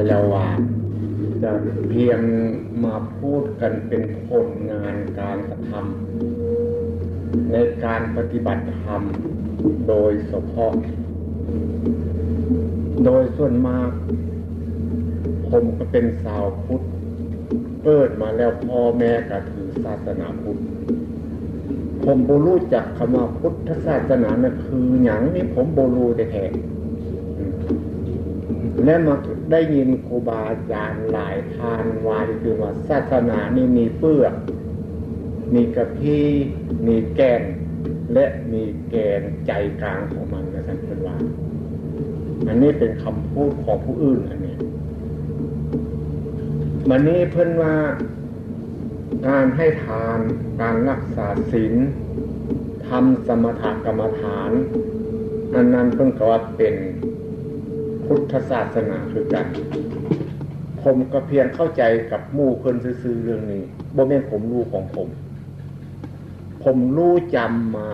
แล้วว่าจะเพียงมาพูดกันเป็นผลงานการกระทำในการปฏิบัติธรรมโดยเฉพาะโดยส่วนมากผมก็เป็นชาวพุทธเกิดมาแล้วพ่อแม่ก็ถือศาสนาพุทธผมบ่รู้จักคำว่าพุทธศาสนานะคือหยังนี่ผมบ่รู้แท้ๆและมาได้ยินครูบาอาจารย์หลายท่านว่าคือว่าศาสนานี่มีเปลือกมีกระพี้มีแก่นและมีแกนใจกลางของมันนะท่านเป็นว่าอันนี้เป็นคำพูดของผู้อื่นอันนี้วันนี้เพิ่นว่าการให้ทานการรักษาศีลทำสมถกรรมฐานอันนั้นเพิ่นก็ว่าเป็นพุทธศาสนาคือกันผมก็เพียงเข้าใจกับหมู่เพิ่นซื่อๆเรื่องนี้บ่แม่นผมรู้ของผมรู้จำมา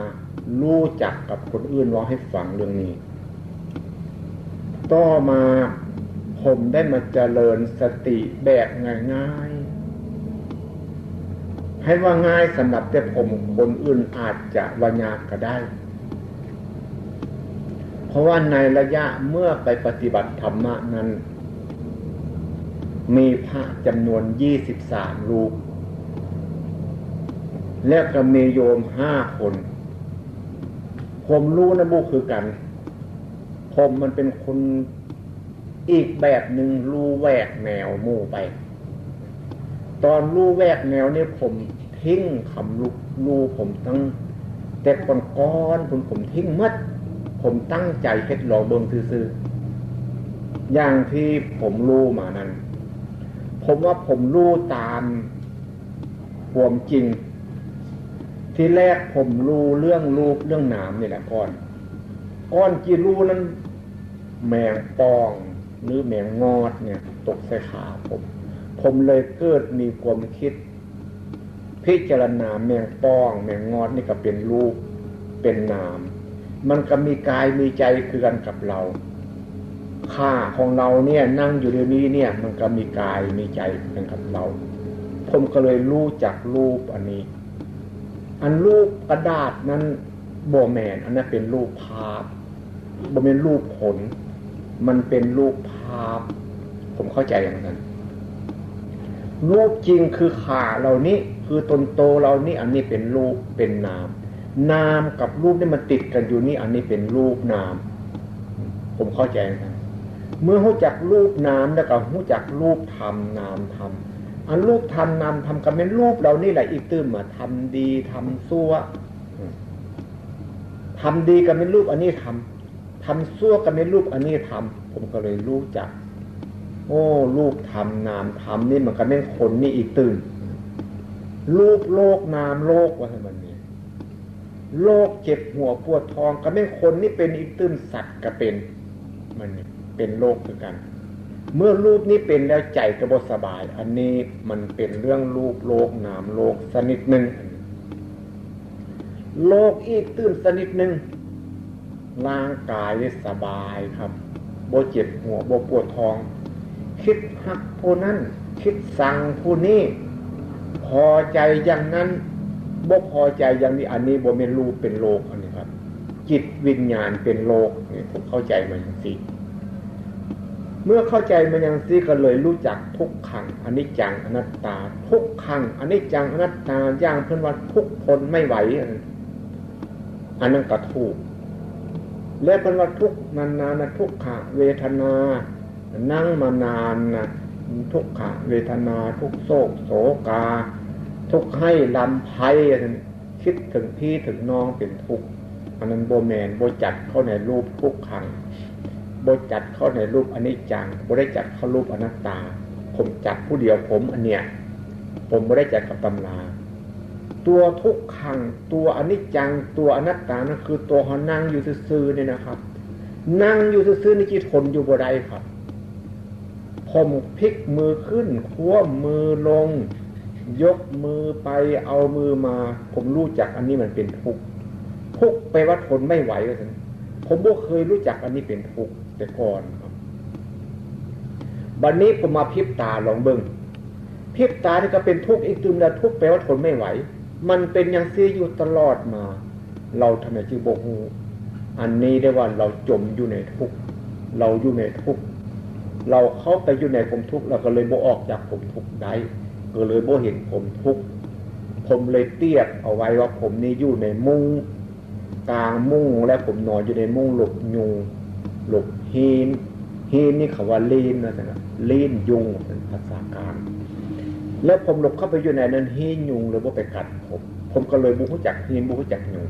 รู้จักกับคนอื่นว่าให้ฟังเรื่องนี้ต่อมาผมได้มาเจริญสติแบบง่ายๆให้ว่าง่ายสำหรับแต่ผมคนอื่นอาจจะว่ายากก็ได้เพราะว่าในระยะเมื่อไปปฏิบัติธรรมนั้นมีพระจำนวน23รูปแล้วก็มีโยม5 คนผมรู้นะบุคือกันผมมันเป็นคนอีกแบบหนึ่งรู้แวกแนวหมู่ไปตอนรู้แวกแนวนี่ผมทิ้งคำรู้ผมตั้งแต่ก้อนผมทิ้งมัดผมตั้งใจเฮ็ดลองเบิ่งซื่อๆอย่างที่ผมรู้มานั้นผมว่าผมรู้ตามความจริงที่แรกผมรู้เรื่องรูปเรื่องนามนี่แหละก้อนที่รู้นั้นแมงป่องหรือแมงงอดเนี่ยตกใส่ขาผมเลยเกิดมีความคิดพิจารณาแมงป่องแมงงอดนี่ก็เป็นรูปเป็นนามมันก็มีกายมีใจคือกันกับเราข้าของเราเนี่ยนั่งอยู่เดี๋ยวนี้เนี่ยมันก็มีกายมีใจคือกันกับเราผมก็เลยรู้จักรูปอันนี้อันรูปกระดาษนั้นบ่แม่นอันนั้นเป็นรูปภาพบ่เป็นรูปผลมันเป็นรูปภาพผมเข้าใจอย่างนั้นรูปจริงคือขาเรานี้คือตนโตเรานี้อันนี้เป็นรูปเป็นนามนามกับรูปนี่มันติดกันอยู่นี่อันนี้เป็นรูปนามผมเข้าใจนะเมื่อรู้จักรูปนามแล้วก็รู้จักรูปธรรมนามธรรมอันรูปธรรมนามธรรมก็เป็นรูปเรานี่แหละอีกตื้มมาทำดีทำชั่วทำดีก็เป็นรูปอันนี้ทำชั่วก็เป็นรูปอันนี้ทำผมก็เลยรู้จักโอ้รูปธรรมนามธรรมนี่มันก็เป็นคนนี่อีกตื้มรูปโลกนามโลกว่าให้มันนี่โลกเจ็บหัวปวดท้องก็เป็นคนนี่เป็นอีกตื้มสัตว์ก็เป็นมันเป็นโลกคือกันเมื่อรูปนี้เป็นแล้วใจก็บ่สบายอันนี้มันเป็นเรื่องรูปโลกนามโลกสนิดหนึ่งโลกอีกตื้มสนิดหนึ่งร่างกายได้สบายครับบ่เจ็บหัวบ่ปวดท้องคิดฮักผู้นั้นคิดสั่งผู้นี้พอใจอย่างนั้นบ่พอใจอย่างนี้อันนี้บ่เป็นรูปเป็นโลกอันนี้ครับจิตวิญญาณเป็นโลกนี่ผมเข้าใจมันอย่างนี้เมื่อเข้าใจมันอย่างนี้ก็เลยรู้จักทุกขังอนิจจังอนัตตาทุกขังอนิจจังอนัตตาอย่างเพิ่นว่าทุกทนไม่ไหวอันนั้นก็ถูกและเพิ่นว่าทุกนานๆนะทุกขเวทนานั่งมานานนะทุกขเวทนาทุกโศกโศกาทุกให้ลำไพ่คิดถึงพี่ถึงน้องเป็นทุกข์อันนั้นโบแมนโบจัดเข้าในรูปทุกขังโบจัดเข้าในรูปอนิจจังโบได้จัดเข้ารูปอนัตตาผมจัดผู้เดียวผมอันเนี้ยผมไม่ได้จัดกับตำราตัวทุกขังตัวอนิจจังตัวอนัตตานั่นคือตัวเขานั่งอยู่ซื่อๆเนี่ยนะครับนั่งอยู่ซื่อๆนี่จิตทนอยู่บ่ได้ครับผมพลิกมือขึ้นคว้ามือลงยกมือไปเอามือมาผมรู้จักอันนี้มันเป็นทุกข์ไปว่าทนไม่ไหวเลยผมบ่เคยรู้จักอันนี้เป็นทุกข์แต่ก่อนครับ บัดนี้ผมมาพริบตาลองเบิ่งพริบตานี่ก็เป็นทุกข์อีกตึมแล้วทุกข์แปลว่าทนไม่ไหวมันเป็นอย่างซี่อยู่ตลอดมาเราทำไมจึงบ่ฮู้อันนี้ได้ว่าเราจมอยู่ในทุกข์เราอยู่ในทุกข์เราเข้าไปอยู่ในความทุกข์เราก็เลยบ่ออกจากความทุกข์ได้ก็เลยบ่เห็นความทุกข์ผมเลยเทียบเอาไว้ว่าผมนี่อยู่ในมุ้งกลางมุ้งและผมนอนอยู่ในมุ้งหลบยุงหลบหีนนี่เขาว่าลีนนะครับลีนยุงเป็นภาษากลางแล้วผมหลบเข้าไปอยู่ในนั้นหีนยุงเลยว่าไปกัดผมก็เลยบุกจักหีนบุกจักยุง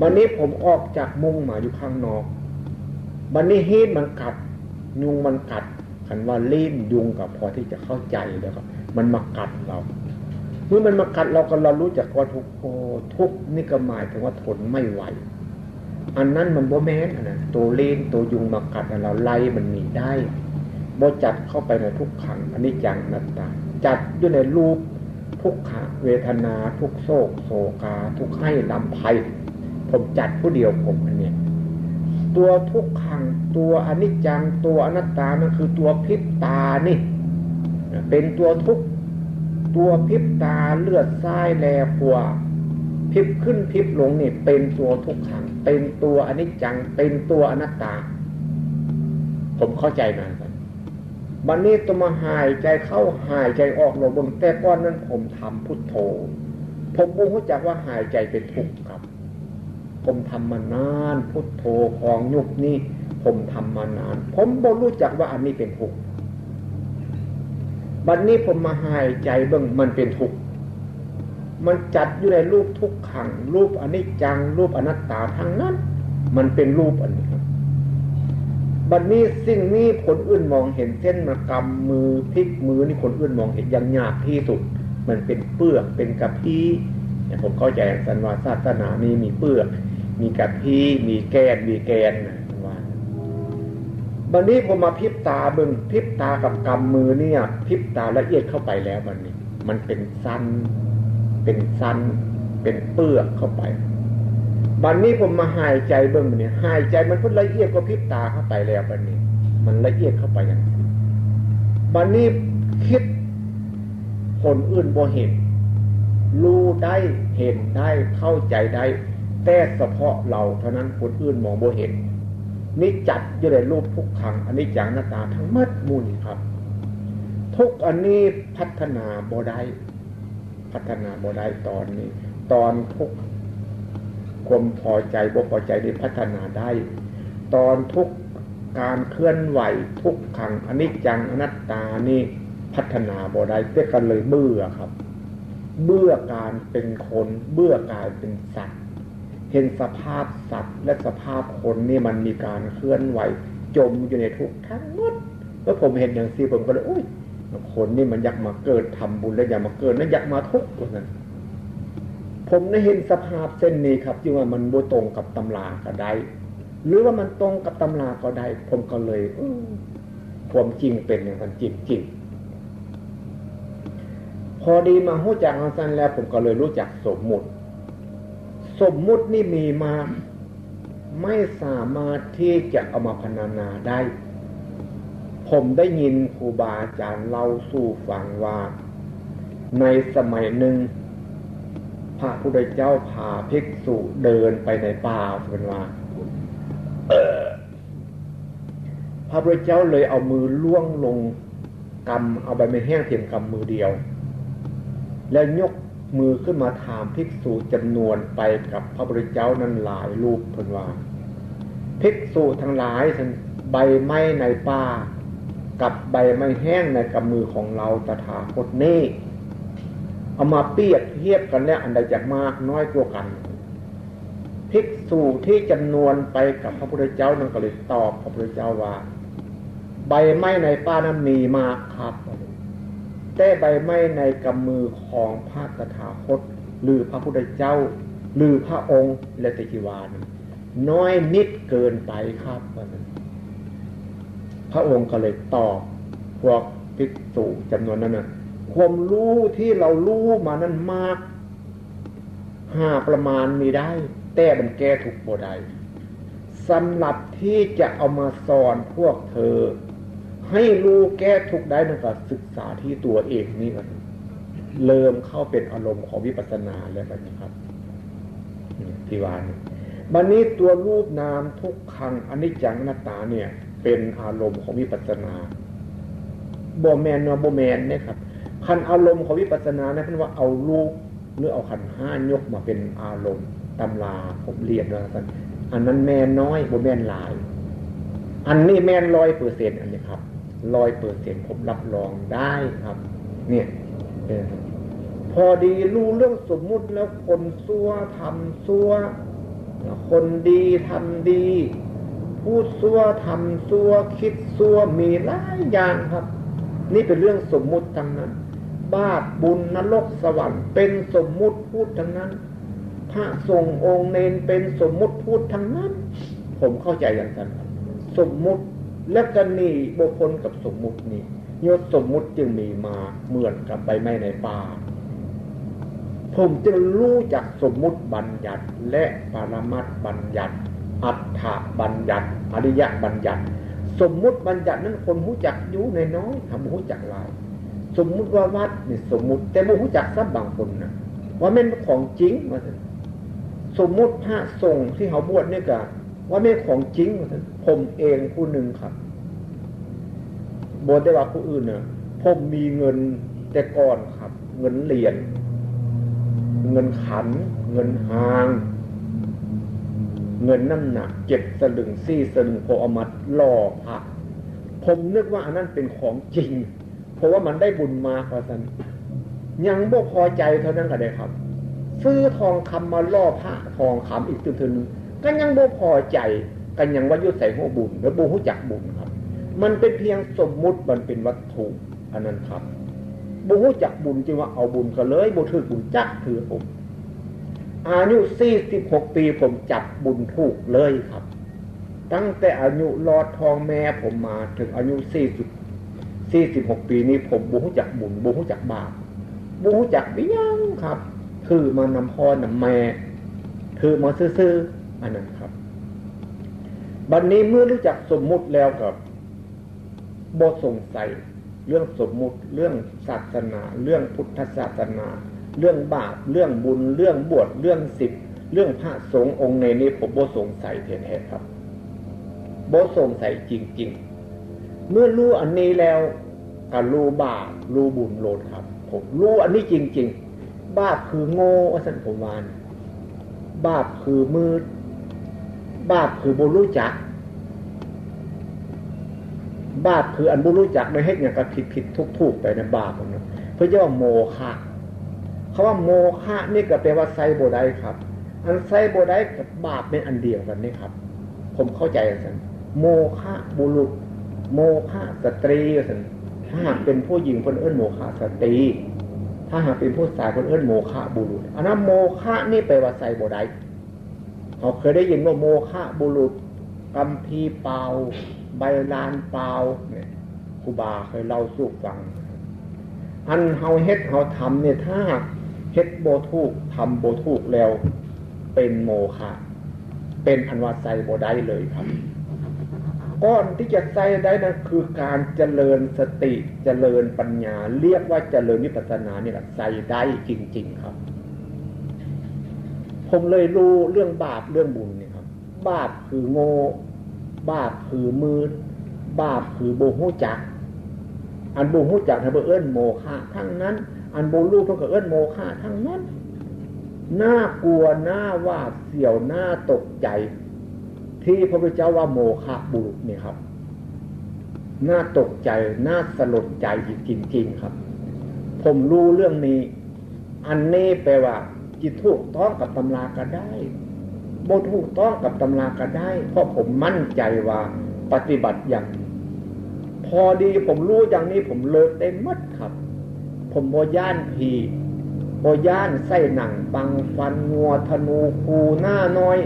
วันนี้ผมออกจากมุ้งมาอยู่ข้างนอกวันนี้หีนมันกัดยุงมันกัดคันว่าลีนยุงกับพอที่จะเข้าใจแล้วครับมันมากัดเราเมื่อมันมากัดเราก็เรารู้จักว่าทุกนี่ก็หมายถึงว่าทนไม่ไหวอันนั้นมันบ่แม่นนะตัวเลนตัวยุงมากัดเราไล่มันหนีได้บ่จัดเข้าไปในทุกขังอันนี้จังนัตตาจัดอยู่ในรูปทุกขเวทนาทุกโศกโศกาทุกให้ลำไพผมจัดผู้เดียวผมอันนี้ตัวทุกขังตัวอนิจจังตัวอนัตตามันคือตัวพริบตานี่เป็นตัวทุกตัวพริบตาเลือดซ้ายแลขวาพริบขึ้นพริบลงนี่เป็นตัวทุกขังเป็นตัวอนิจจังเป็นตัวอนัตตาผมเข้าใจมาครับบัดนี้ต้องมาหายใจเข้าหายใจออกลงบนแต่ก้อนนั้นผมทำพุทโธผมรู้จักว่าหายใจเป็นทุกข์ครับผมทำมานานพุทโธของยุบนี่ผมทำมานานผมบ่รู้จักว่าอันนี้เป็นทุกข์บัดนี้ผมมาหายใจเบิ่งมันเป็นทุกข์มันจัดอยู่ในรูปทุกขังรูปอนิจจังรูปอนัตตาทั้งนั้นมันเป็นรูปอันนี้ครับบัดนี้สิ่งนี้คนอื่นมองเห็นเส้นมากำมือพลิกมือนี่คนอื่นมองเห็นอย่างหยาบที่สุดมันเป็นเปลือกเป็นกะพีเนี่ยผมเข้าใจสันวาศาสนานี้มีเปลือกมีกะพีมีแกนนะว่าบัดนี้ผมมาพลิบตาเบิ่งพลิบตากับกำมือเนี่ยพลิบตาละเอียดเข้าไปแล้วมันนี่มันเป็นสั้นเป็นเปลือกเข้าไปบัดนี้ผมมาหายใจเบิ่งมันนี่หายใจมันพุ่ละเอียดกว่าพริบตาเข้าไปแล้วบัดนี้มันละเอียดเข้าไปอย่างนี้บัดนี้คิดคนอื่นบ่เห็นรู้ได้เห็นได้เข้าใจได้แต่เฉพาะเราเท่านั้นคนอื่นมองบ่เห็นนี่จัดอยู่ในรูปทุกขังอันนี้จังหน้าตาทั้งหมดมูลครับทุกอันนี้พัฒนาบ่ได้ตอนนี้ตอนทุกความพอใจบ่พอใจได้พัฒนาได้ตอนทุกการเคลื่อนไหวทุกขังอนิจจังอนัตตานี่พัฒนาบ่ได้แต่กันเลยเบื่อครับเบื่อการเป็นคนเบื่อการเป็นสัตว์เห็นสภาพสัตว์และสภาพคนนี่มันมีการเคลื่อนไหวจมอยู่ในทุกข์ทั้งหมดแล้วผมเห็นอย่างนี้ผมก็เลยคนนี่มันอยากมาเกิดทำบุญแล้วอยากมาเกิดแล้วอยากมาทุกข์ตัวนั้นผมได้เห็นสภาพเส้นนี้ครับที่ว่ามันบ่ตรงกับตำราก็ได้หรือว่ามันตรงกับตำราก็ได้ผมก็เลยความจริงเป็นอย่างนั้นจริงพอดีมารู้จักอันนั้นแล้วผมก็เลยรู้จักสมมุตินี่มีมาไม่สามารถที่จะเอามาพรรณนาได้ผมได้ยินครูบาอาจารย์เล่าสู่ฟังว่าในสมัยหนึ่งพระพุทธเจ้าพาภิกษุเดินไปในป่าเป็นว่าพระพุทธเจ้าเลยเอามือล่วงลงกำเอาใบไม้แห้งเทียมกำมือเดียวแล้วยกมือขึ้นมาถามภิกษุจำนวนไปกับพระพุทธเจ้านั้นหลายรูปเพิ่นว่าภิกษุทั้งหลายใบไม้ในป่ากับใบไม้แห้งในกำมือของเราตถาคตนี้เอามาเปรียบเทียบกันแล้วอันใดจะมากน้อยกว่ากันภิกษุที่จำนวนไปกับพระพุทธเจ้านั้นก็เลยตอบพระพุทธเจ้าว่าใบไม้ในป่านั้นมีมากครับแต่ใบไม้ในกำมือของพระตถาคตหรือพระพุทธเจ้าหรือพระองค์และติจิวานะน้อยนิดเกินไปครับพระองค์ก็เลยตอบพวกภิกษุจำนวนนั้นนะความรู้ที่เรารู้มานั้นมากหาประมาณมีได้แต่มันแก้ทุกข์บ่ได้สำหรับที่จะเอามาสอนพวกเธอ ให้รู้แก้ทุกข์ได้นั่นก็ศึกษาที่ตัวเองนี่ก็เริ่มเข้าเป็นอารมณ์ของวิปัสสนาแล้วนะครับที่ว่านี่บัดนี้ตัวรูปนามทุกขังอนิจจังอนัตตาเนี่ยเป็นอารมณ์ของวิปัสสนาบ่แม่นว่าบ่แม่นนะครับคันอารมณ์ของวิปัสสนานะเพิ่นว่าเอารูปหรือเอาขันธ์5ยกมาเป็นอารมณ์ตำราผมเรียนว่าซั่นอันนั้นแม่นน้อยบ่แม่นหลายอันนี้แม่น 100% อันนี้ครับ 100% ผมรับรองได้ครับเนี่ยพอดีรู้เรื่องสมมุติแล้วคนซั่วทำซั่วคนดีทำดีพูดซั่วทำซั่วคิดซั่วมีหลายอย่างครับนี่เป็นเรื่องสมมุติทั้งนั้นบาปบุญนรกสวรรค์เป็นสมมุติพูดทั้งนั้นพระสงฆ์องค์เนรเป็นสมมุติพูดทั้งนั้นผมเข้าใจอย่างนั้นสมมุติและกันนี่บุคคลกับสมมุตินี่ยศสมมุติจึงมีมาเหมือนกับใบไม้ในป่าผมจึงรู้จักสมมุติบัญญัติและปรมัตถ์บัญญัติอัฏฐบัญญัติอริยบัญญัติสมมุติบัญญัตินั้นคนรู้จักอยู่น้อยๆทำรู้จักหลายสมมุติว่าวัดนี่สมมุติแต่บ่รู้จักซับบางคนนะว่าแม่นของจริงว่าซั่นสมมุติพระสงฆ์ที่เขาบวชนี่ก็ว่าแม่นของจริงว่าซั่นผมเองผู้หนึ่งครับบ่ได้ว่าผู้อื่นน่ะผมมีเงินแต่ก่อนครับเงินเหรียญเงินขันเงินหางเงินน้ำหนัก7 สลึง4 สลึงพอเอามาล่อพระผมนึกว่าอันนั้นเป็นของจริงเพราะว่ามันได้บุญมาเพราะฉะนั้นยังบ่พอใจเท่านั้นก็ได้ครับซื้อทองคำมาล่อพระทองคำอีกตึ้งๆก็ยังบ่พอใจกันยังว่ายุใส่หัวบุญแล้วบ่รู้จักบุญครับมันเป็นเพียงสมมุติมันเป็นวัตถุอันนั้นครับบ่รู้จักบุญจึงว่าเอาบุญก็เลยบ่ถือบุญจักถือผมอายุ46 ปีผมจับบุญถูกเลยครับตั้งแต่อายุรอดทองแม่ผมมาถึงอายุ46 ปีนี้ผมบ่รู้จักบุญบ่รู้จักบาปบ่รู้จักบิยังครับถือมานำพ่อนำแม่ถือมาซื่อๆอันนั้นครับบัดนี้เมื่อรู้จักสมมุติแล้วกับบ่สงสัยเรื่องสมมุติเรื่องศาสนาเรื่องพุทธศาสนาเรื่องบาปเรื่องบุญเรื่องบวชเรื่องศีลเรื่องพระสงฆ์องค์ในนี้ผมบ่สงสัยแท้ๆครับบ่สงสัยจริงๆเมื่อรู้อันนี้แล้วก็รู้บาปรู้บุญโลดครับผมรู้อันนี้จริงๆบาปคือโง่ว่าซั่นผมว่าบาปคือมืดบาปคือบ่รู้จักบาปคืออันบ่รู้จักได้เฮ็ดหยังก็ผิดๆทุกๆไปนะบาปนั่นเพิ่นเรียกว่าโมฆะคำว่าโมฆะนี่ก็แปลว่าไสบ่ได้ครับอันไสบ่ได้กับบาปเป็นอันเดียวกันนี่ครับผมเข้าใจจังซั่นโมฆะบุรุษโมฆะสตรีจังซั่นถ้าหากเป็นผู้หญิงเพิ่นเอิ้นโมฆะสตรีถ้าหากเป็นผู้ชายเพิ่นเอิ้นโมฆะบุรุษอันนั้นโมฆะนี่แปลว่าไสบ่ได้เขาเคยได้ยินว่าโมฆะบุรุษกัมพีเปล่าใบลานเปล่าเนี่ยครูบาเคยเล่าสู่ฟังอันเฮาเฮ็ดเฮาทำเนี่ยถ้าเฮ็ดบ่ถูกทำบ่ถูกแล้วเป็นโมฆะเป็นอันว่าใส่บ่ได้เลยครับก้อนที่จะใส่ได้นั่นคือการเจริญสติเจริญปัญญาเรียกว่าเจริญวิปัสสนานี่แหละใส่ได้จริงๆครับผมเลยรู้เรื่องบาปเรื่องบุญนี่ครับบาปคือโง่บาปคือมืดบาปคือบ่ฮู้จักอันบ่ฮู้จักให้เพิ่นเอิ้นโมฆะทั้งนั้นอันบ่รู้เพิ่นก็เอิ้นโมฆะทั้งนั้นน่ากลัวน่าหวาดเสียวน่าตกใจที่พระพุทธเจ้าว่าโมฆะบุรุษนี่ครับน่าตกใจน่าสลดใจจริงๆครับผมรู้เรื่องนี้อันนี้แปลว่าจิตถูกต้องกับตำราก็ได้บ่ถูกต้องกับตำราก็ได้เพราะผมมั่นใจว่าปฏิบัติอย่างพอดีผมรู้อย่างนี้ผมเลิกได้หมดครับผมบ่ย่านผีบ่ย่านไส้หนังบังฟันงัวธนูคูหน้าน้อย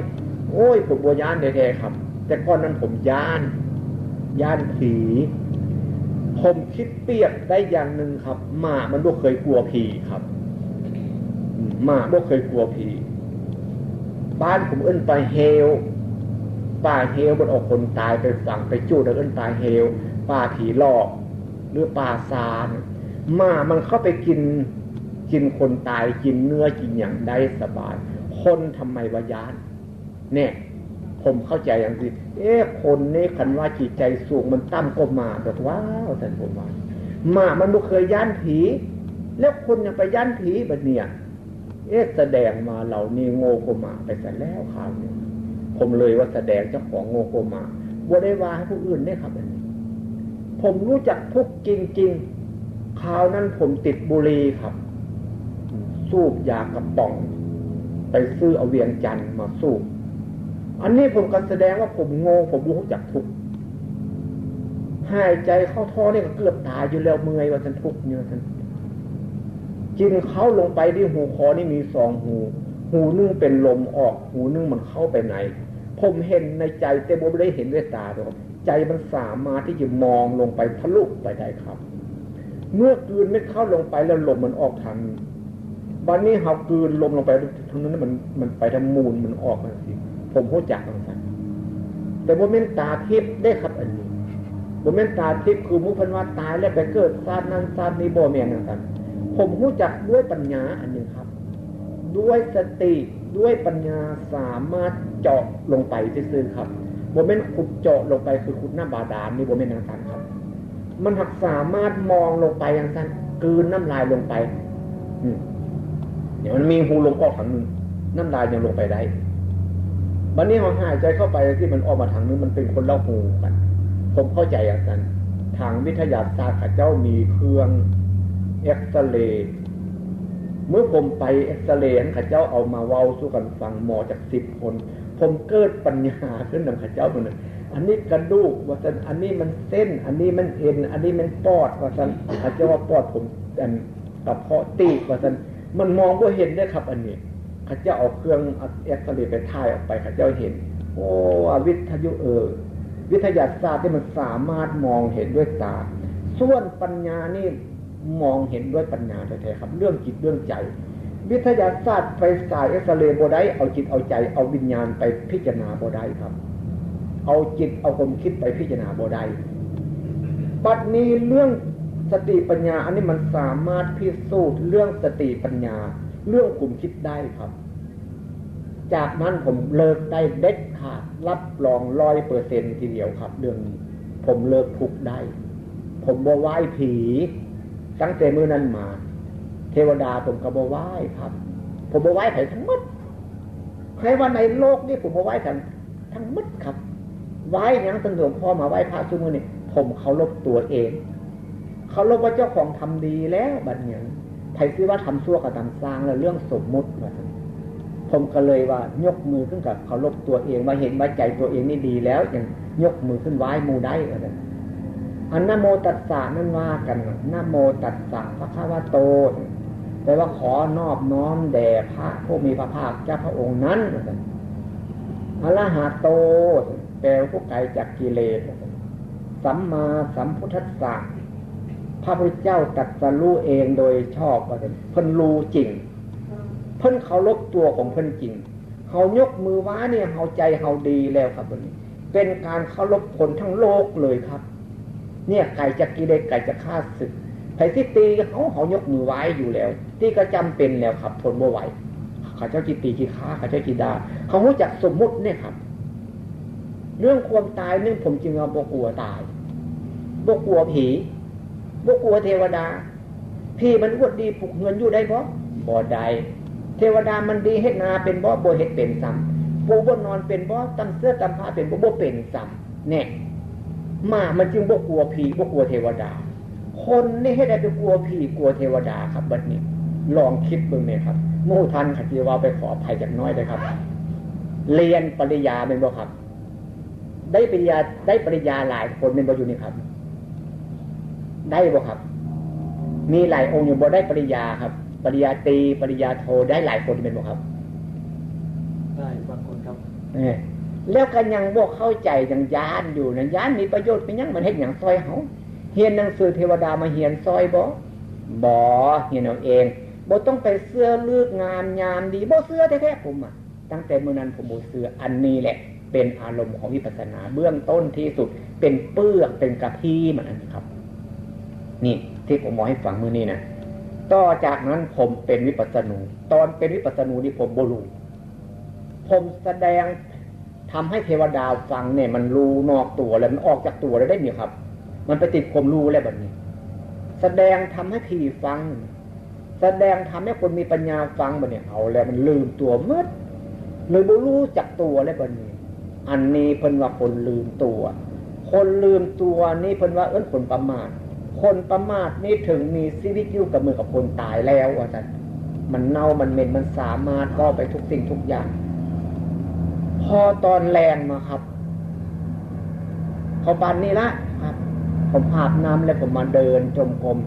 โอ้ยผมบ่ย่านแท้ๆครับแต่ก่อนนั้นผมย่านผีผมคิดเปรียบได้อย่างนึงครับหมามันบ่เคยกลัวผีครับหมาบ่เคยกลัวผีบ้านผมเอิ้นปลาเฮลป่าเฮลมันออกคนตายไปฝังไปจูดแล้วเอิ้นปลาเฮล ป่าผีหลอกหรือป่าซานมันเข้าไปกินคนตายกินเนื้อกินอย่างได้สบายคนทำไมวะยานเนี่ยผมเข้าใจอย่างนี้คนนี่คันว่าจิตใจสูงมันตั้มก็มาแต่ว้าวท่านผมว่ามันไม่เคยย่านผีแล้วคนยังไปย่านผีแบบเนี้ยแสดงมาเหล่านี้โง่กมาไปแต่แล้วคราวนี้ผมเลยว่าแสดงเจ้าของโง่กมาบ่ได้ว่าให้ผู้อื่นได้ครับอันนี้ผมรู้จักทุกจริงๆคราวนั้นผมติดบุหรี่ครับสูบยากระป๋องไปซื้อเอาเวียงจันทร์มาสูบอันนี้ผมก็แสดงว่าผมโง่ผมรู้จักทุกหายใจเข้าท่อนี่ก็เกือบตายอยู่แล้วเมื่อยว่าฉันทุกเนี่ยฉันกินเข้าลงไปที่หูคอนี่มี2 หูนึงเป็นลมออกหูนึงมันเข้าไปไหนผมเห็นในใจแต่ผมไม่ได้เห็นด้วยตาหรอกใจมันสามารถที่จะมองลงไปทะลุไปได้ครับเมื่อกลืนไม่เข้าลงไปแล้วลมมันออกทางบัดนี้เฮากลืนลมลงไปทางนั้นมันไปทางมูลมันออกมาสิผมรู้จักตรงนั้นแต่บ่แม่นตาทิพย์ได้ครับอันนี้บ่แม่นตาทิพย์คือมุพันว่าตายแล้วไปเกิดชาตินั้นชาตินี้บ่แม่นจังซั่นผมรู้จักด้วยปัญญาอันนึงครับด้วยสติด้วยปัญญาสามารถเจาะลงไปซื่อๆครับบ่แม่นขุดเจาะลงไปคือขุดน้ำบาดาลนี่บ่แม่นจังซั่นครับมันหักสามารถมองลงไปจังซั่นกลืนน้ำลายลงไปเดี๋ยวมันมีหูลมออกทางนึงน้ำลายยังลงไปได้บัดนี้เราหายใจเข้าไปที่มันออกมาทางนึงมันเป็นคนละหูกันผมเข้าใจอย่างนั้นทางวิทยาศาสตร์เขาเจ้ามีเครื่องเอ็กซเรย์เมื่อผมไปเอ็กซเรย์เขาเจ้าเอามาเว้าสู่กันฟังหมอจาก10 คนผมเกิดปัญญาขึ้นนำเขาเจ้าคนนึงอันนี้กระดูกว่าซั่นอันนี้มันเส้นอันนี้มันเอ็นอันนี้มันปอดว่าซั่นเขาเจ้าว่าปอดผมอันกระเพาะตีบว่าซั่นมันมองบ่เห็นได้ครับอันนี้เขาเจ้าเอาเครื่องเอ็กซเรย์ไปถ่ายออกไปเขาเจ้าเห็นโอ้วิทยุวิทยาศาสตร์ที่มันสามารถมองเห็นด้วยตาส่วนปัญญานี่มองเห็นด้วยปัญญาแท้ๆครับเรื่องจิตเรื่องใจวิทยาศาสตร์ไปสายเอ็กซเรย์บ่ได้เอาจิตเอาใจเอาวิญญาณไปพิจารณาบ่ได้ครับเอาจิตเอาความคิดไปพิจารณาบ่ได้บัดนี้เรื่องสติปัญญาอันนี้มันสามารถพิสูจน์เรื่องสติปัญญาเรื่องกลุ่มคิดได้ครับจากนั้นผมเลิกได้เด็ดขาดรับรอง 100% ทีเดียวครับเรื่องนี้ผมเลิกทุกข์ได้ผมบ่ไหว้ผีตั้งแต่มื้อนั้นมาเทวดาผมก็บ่ไหว้ครับผมบ่ไหว้ไผทั้งหมดใครว่าในโลกนี้ผมบ่ไหว้ทั้งหมดครับไหว้หยังตั้งหลวงพ่อมาไหว้พระซุมื้อนี้ผมเคารพตัวเองเคารพว่าเจ้าของทำดีแล้วบัดนี้ไผสิว่าทำชั่วก็ตามสร้างแล้วเรื่องสมมุติว่าผมก็เลยว่ายกมือขึ้นกับเคารพตัวเองว่าเห็นว่าใจตัวเองนี่ดีแล้วอย่างยกมือขึ้นไหว้หมู่ได้อันนะโมตัสสะนั่นว่ากันนะโมตัสสะภะคะวะโตแปลว่าขอนอบน้อมแด่พระผู้มีพระภาคเจ้าพระองค์นั้นอะระหะโตแปลว่าผู้ไกลจากกิเลสสัมมาสัมพุทธัสสะพระพุทธเจ้าตรัสรู้เองโดยชอบว่าเพิ่นรู้จริงเพิ่นเคารพตัวของเพิ่นจริงเขายกมือว้าเนี่ยเฮาใจเฮาดีแล้วครับวันนี้เป็นการเคารพคนทั้งโลกเลยครับเนี่ยไก่จะกิเลสไก่จะฆ่าศึกไผสิตีเขายกมือไหว้อยู่แล้วที่ก็จำเป็นแล้วครับทนบ่ไหวเขาเจ้าจิตตีขี้ฆ่าเขาเจ้าจิตดาเขารู้จักสมมุติเนี่ยครับเรื่องความตายนี่ผมจึงเอาบ่กลัวตายบ่กลัวผีบ่กลัวเทวดาพี่มันอวดดีผูกเงินอยู่ได้บ่ได้เทวดามันดีเฮ็ดนาเป็นบ่เฮ็ดเป็นซ้ำปูบ่นอนเป็นบ่ตำเสื้อตำผ้าเป็นบ่เป็นซ้ำเนี่ยมันจึงบ่กลัวผีบ่กลัวเทวดาคนนี่เฮ็ดได้ไปกลัวผีกลัวเทวดาครับบัดนี้ลองคิดเบิ่งแม่ครับหมู่ท่านขัดสิว่าไปขออภัยจักน้อยได้ครับเรียนปริญญาแม่นบ่ครับได้ปริญญาหลายคนแม่นบ่อยู่นี่ครับได้บ่ครับมีหลายองค์อยู่บ่ได้ปริญญาครับปริญญาตรีปริญญาโทได้หลายคนเป็นบ่ครับได้บางคนครับแล้วก็ยังบ่เข้าใจยังย้านอยู่นั่นย้านมีประโยชน์เป็นหยังมันเฮ็ดหยังซอยเฮาเรียนหนังสือเทวดามาเรียนซอยบ่เรียนเอาเองบ่ต้องไปเสื้อเลือกงามยามดีบ่เสื้อแท้ๆผมตั้งแต่มื้อนั้นผมบ่เสื้ออันนี้แหละ เป็นอารมณ์ของวิปัสสนาเบื้องต้นที่สุดเป็นเปลือกเป็นกะทิมันนะครับนี่ที่ผมบอกให้ฟังมื้อนี้นะต่อจากนั้นผมเป็นวิปัสสนูตอนเป็นวิปัสสนูนี่ผมบ่รู้ผมแสดงทำให้เทวดาฟังเนี่ยมันรู้นอกตัวแล้วมันออกจากตัวแล้วได้เนี่ยครับมันไปติดความรู้แล้วแบบนี้แสดงทำให้ผีฟังแสดงทำให้คนมีปัญญาฟังแบบนี้เอาแล้วมันลืมตัวมืดเลยบ่รู้จักตัวแล้วแบบนี้อันนี้เพิ่นว่าคนลืมตัวคนลืมตัวนี่เพิ่นว่าคนประมาทคนประมาทนี่ถึงมีชีวิตอยู่กับมือกับคนตายแล้วว่าซั่นมันเน่ามันเหม็นมันสามารถก็ไปทุกสิ่งทุกอย่างพอตอนแรงมาครับเขาบันนี่ละครับผมอาบน้ำแล้วผมมาเดินจมกรม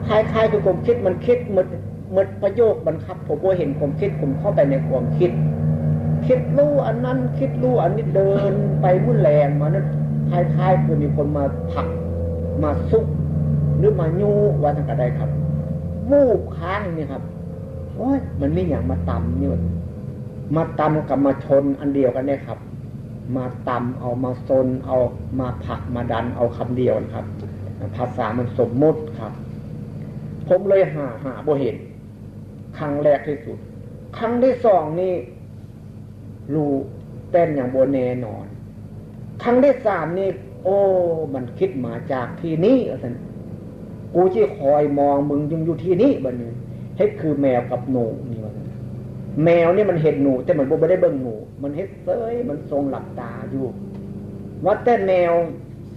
คล้ายๆคือผมคิดมันคิดหมดประโยคมันครับผมก็เห็นผมคิดผมเข้าไปในความคิดรู้อันนั้นคิดรู้อันนี้เดินไปมุ่นแรงมานั้นคล้ายๆคือมีคนมาผลักมาซุกหรือมายูว่าทางกระไดครับวูบค้างนี่ครับโอ้ยมันไม่อย่างมาต่ำนี่มาตำกับมาชนอันเดียวกันได้ครับมาตำเอามาซนเอามาผลักมาดันเอาคำเดียวครับภาษามันสมมุติครับผมเลยหาบ่เห็นครั้งแรกที่สุดครั้งที่สองนี่รู้เป็นอย่างโบแน่นอนครั้งที่สามนี่โอ้มันคิดมาจากที่นี่ท่านกูที่คอยมองมึงยังอยู่ที่นี่บัดนี้เฮ็ดคือแมวกับหนูนี่ว่าแมวนี่มันเห็นหนูแต่มันบ่ได้เบิ่งหนูมันเฮ็ดเซยมันทรงหลับตาอยู่ว่าแต่แมว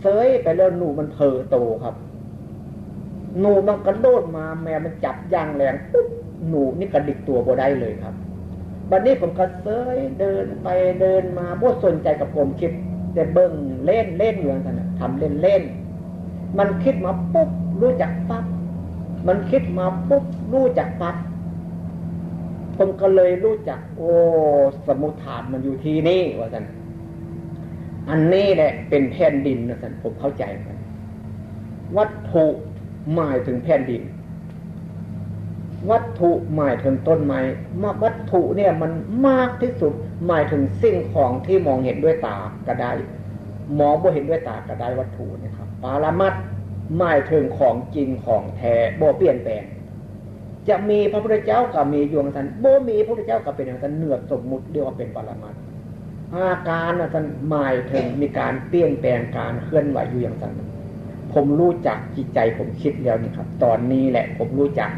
เซยไปแล้วหนูมันเผลอโตครับหนูมันกระโดดมาแมวมันจับยางแรงปุ๊บหนูนี่กระดิกตัวบ่ได้เลยครับบัดนี้ผมก็เซยเดินไปเดินมาบ่สนใจกับผมคิดแต่เบิ่งเล่นอยู่นั่นน่ะทำเล่นมันคิดมาปุ๊บรู้จักปั๊บมันคิดมาปุ๊บรู้จักปั๊บผมก็เลยรู้จักโอ้สมุฏฐานมันอยู่ที่นี่ว่าซั่นอันนี้แหละเป็นแผ่นดินนะซั่นผมเข้าใจมันวัตถุหมายถึงแผ่นดินวัตถุหมายถึงต้นไม้วัตถุเนี่ยมันมากที่สุดหมายถึงสิ่งของที่มองเห็นด้วยตาก็ได้มองบ่เห็นด้วยตาก็ได้วัตถุนะครับปรมัตถ์หมายถึงของจริงของแท้บ่เปลี่ยนแปลงจะมีพระพุทธเจ้าก็มีอยู่อย่างนั้นบ่มีพระพุทธเจ้าก็เป็นอย่างนั้นเหนือสมมุติเรียกว่าเป็นปรมัตถ์อาการนั้นหมายถึงมีการเปลี่ยนแปลงการเคลื่อนไหวอยู่อย่างนั้นผมรู้จักจิตใจผมคิดแล้วนี่ครับตอนนี้แหละผมรู้จัก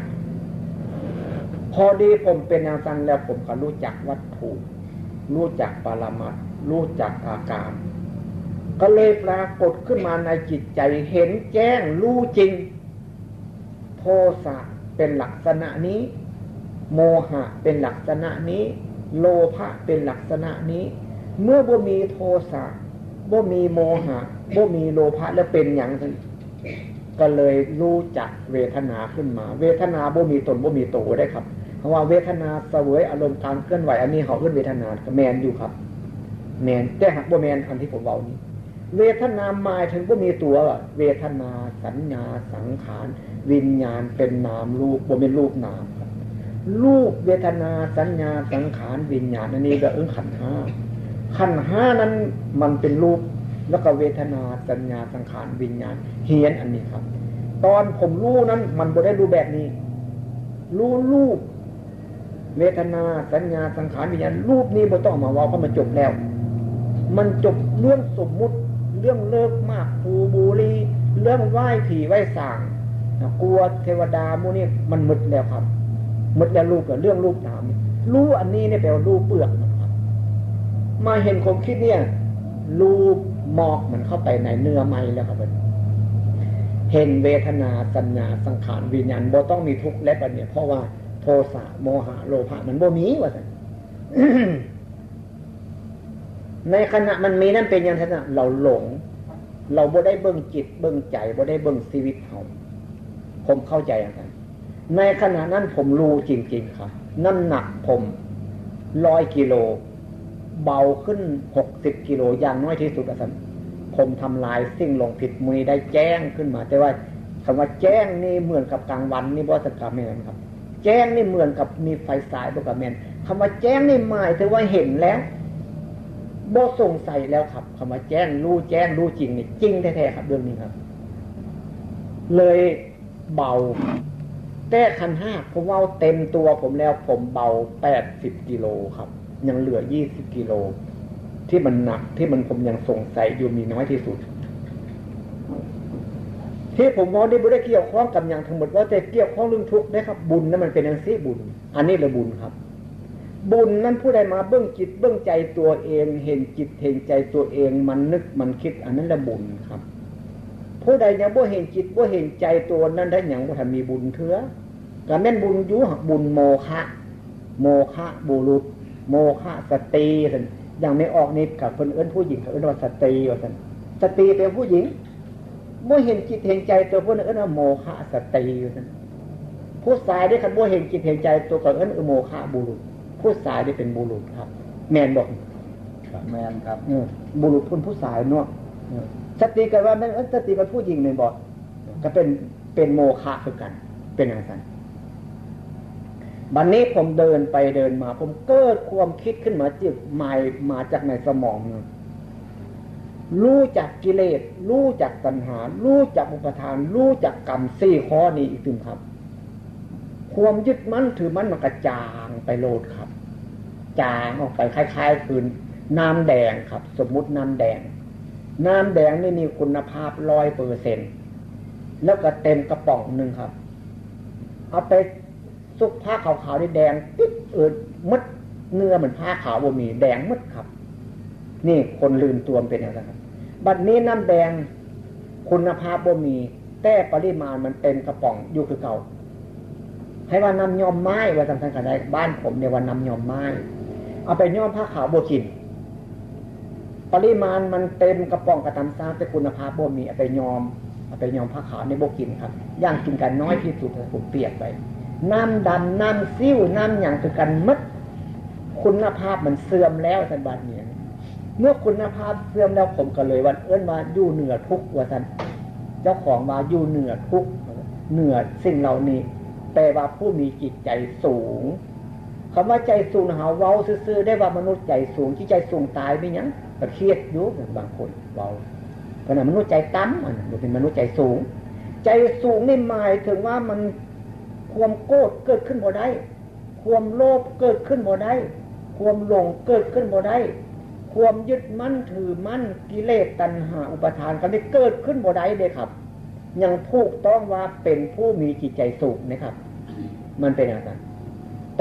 พอดีผมเป็นอย่างนั้นแล้วผมก็รู้จักวัตถุรู้จักปรมัตถ์รู้จักอาการก็เลยปรากฏขึ้นมาในจิตใจเห็นแจ้งรู้จริงโทสะเป็นลักษณะนี้โมหะเป็นลักษณะนี้โลภะเป็นลักษณะนี้เมื่อบ่มีโทสะบ่มีโมหะบ่มีโลภะแล้วเป็นอย่างนั้นก็เลยรู้จักเวทนาขึ้นมาเวทนาบ่มีตนบ่มีตัวได้ครับเพราะว่าเวทนาเสวยอารมณ์การเคลื่อนไหวอันนี้เขาเรียกเวทนาก็แมนอยู่ครับแมนแต่หากบ่แมนอันที่ผมเว้านี้เวทนาหมายถึงบ่มีตัวเวทนาสัญญาสังขารวิญญาณเป็นนามรูปบ่เป็นรูปนามครับรูปเวทนาสัญญาสังขารวิญญาณอันนี้ก็ขันธ์5ขันธ์5นั้นมันเป็นรูปแล้วก็เวทนาสัญญาสังขารวิญญาณเฮียนอันนี้ครับตอนผมรู้นั้นมันบ่ได้รู้แบบนี้รู้รูปเวทนาสัญญาสังขารวิญญาณรูปนี้บ่ต้องมาเว้าเพราะมันจบแล้วมันจบเรื่องสมมุติเรื่องเลิกมากภูบุรีเรื่องไหว้ผีไหว้สางกลัวเทวดาหมู่นี้มันหมดแล้วครับหมดแล้วรูปกับเรื่องรูปนามรู้อันนี้เนี่ยแปลว่ารู้เปลือกนะครับมาเห็นความคิดเนี่ยรูปหมอกมันเข้าไปในเนื้อไม้แล้วครับเห็นเวทนาสัญญาสังขารวิญญาณบ่ต้องมีทุกข์และปัญญาเพราะว่าโทสะโมหะโลภะมันบ่มีว่าซั่น ในขณะมันมีนั่นเป็นอย่างนั้นเราหลงเราบ่ได้เบิ่งจิตเบิ่งใจบ่ได้เบิ่งชีวิตเฮาผมเข้าใจอย่างนั้นในขณะนั้นผมรู้จริงๆครับน้ำหนักผม100 กิโลเบาขึ้น60 กิโลอย่างน้อยที่สุดครับผมทำลายสิ่งลงผิดมือได้แจ้งขึ้นมาแต่ว่าคำว่าแจ้งนี่เหมือนกับกลางวันนี่บ่สักกะแม่นครับแจ้งนี่เหมือนกับมีไฟฉายบ่กะแม่นคำว่าแจ้งนี่หมายถึงว่าเห็นแล้ว บ่สงสัยแล้วครับคำว่าแจ้งรู้จริงนี่จริงแท้ๆครับเรื่องนี้ครับเลยเบาแต่ขันธ์ห้าผมเอาเต็มตัวผมแล้วผมเบา80 กิโลครับยังเหลือ20 กิโลที่มันหนักที่มันผมยังสงสัยอยู่มีน้อยที่สุดที่ผมว่าได้บ่ได้เกี่ยวข้องกับอย่างทั้งหมดว่าแต่เกี่ยวข้องเรื่องทุกข์ได้ครับบุญนั้นมันเป็นอย่างซี่บุญอันนี้ละบุญครับบุญนั้นผู้ใดมาเบื้องจิตเบื้องใจตัวเองเห็นจิตเห็นใจตัวเองมันนึกมันคิดอันนั้นละบุญครับผู้ใดยังบ่เห็นจิตบ่เห็นใจตัวนั้นได้หยังบ่ทันมีบุญเถือก็แม่นบุญอยู่บุญโมฆะบุรุษโมฆะสตรีซั่นอย่างไม่ออกนี่กับเพิ่นเอิ้นผู้หญิงเขาเอิ้นว่าสตรีว่าซั่นสตรีเป็นผู้หญิงบ่เห็นจิตเห็นใจตัวเพิ่นเอิ้นว่าโมฆะสตรีว่าซั่นผู้ชายได้คันบ่เห็นจิตเห็นใจตัวก็เอิ้นโมฆะบุรุษผู้ชายได้เป็นบุรุษครับแม่นบ่แม่นครับบุรุษคนผู้ชายเนาะสตรีก็ว่าแม่นสตรีเป็นผู้หญิงนี่บ่ก็เป็นโมฆะคือกันเป็นจังซั่นบัดนี้ผมเดินไปเดินมาผมเกิดความคิดขึ้นมาจิตมาจากในสมองรู้จักกิเลสรู้จักตัณหารู้จักอุปทานรู้จักกรรม4ข้อนี้อีกถึงครับความยึดมั่นถือมั่นมันกระจางไปโลดครับจางออกไปคล้ายๆคืนน้ำแดงครับสมมุติน้ำแดงนี่มีคุณภาพ 100% แล้วก็เต็มกระป๋องนึงครับเอาไปซุกผ้าขาวๆนี่แดงปิ๊บมัดเนื้อเหมือนผ้าขาวบ่มีแดงมัดครับนี่คนลืมตัวเป็นอย่างไรครับบัดนี้น้ำแดงคุณภาพบ่มีแต่ปริมาณมันเต็มกระป๋องอยู่คือเก่าให้ว่าน้ำยอมไม้ว่าสำคัญกันได้บ้านผมเนี่ยว่าน้ำยอมไม้เอาไปย้อมผ้าขาวบ่กินปริมาณมันเต็มกระป๋องกระตำซ่าแต่คุณภาพบ่มีเอาไปย้อมผ้าขาวในบ่กินครับย่างกินกันน้อยที่สุดผมเปียกไปน้ำดำน้ำซิ่วน้ำอย่างคือกันมัดคุณภาพมันเสื่อมแล้วท่านบาดเนี่ยเมื่อคุณภาพเสื่อมแล้วผมก็เลยว่าเอิ้นว่าอยู่เหนือทุกข์ว่าท่านเจ้าของมาอยู่เหนือทุกข์เหนือสิ่งเหล่านี้แปลว่าผู้มีจิตใจสูงคำว่าใจสูงหาเว้าซื่อๆได้ว่ามนุษย์ใจสูงที่ใจสูงตายไม่ยังก็เครียดอยู่บางคนเว้าเพราะนั้นมนุษย์ใจต่ำมันเป็นมนุษย์ใจสูงใจสูงนี่หมายถึงว่ามันความโกรธเกิดขึ้นบ่ได้ความโลภเกิดขึ้นบ่ได้ความหลงเกิดขึ้นบ่ได้ความยึดมั่นถือมั่นกิเลสตัณหาอุปาทานกันได้เกิดขึ้นบ่ได้เด้ครับยังถูกต้องว่าเป็นผู้มีจิตใจสูงนะครับมันเป็นอย่างนั้น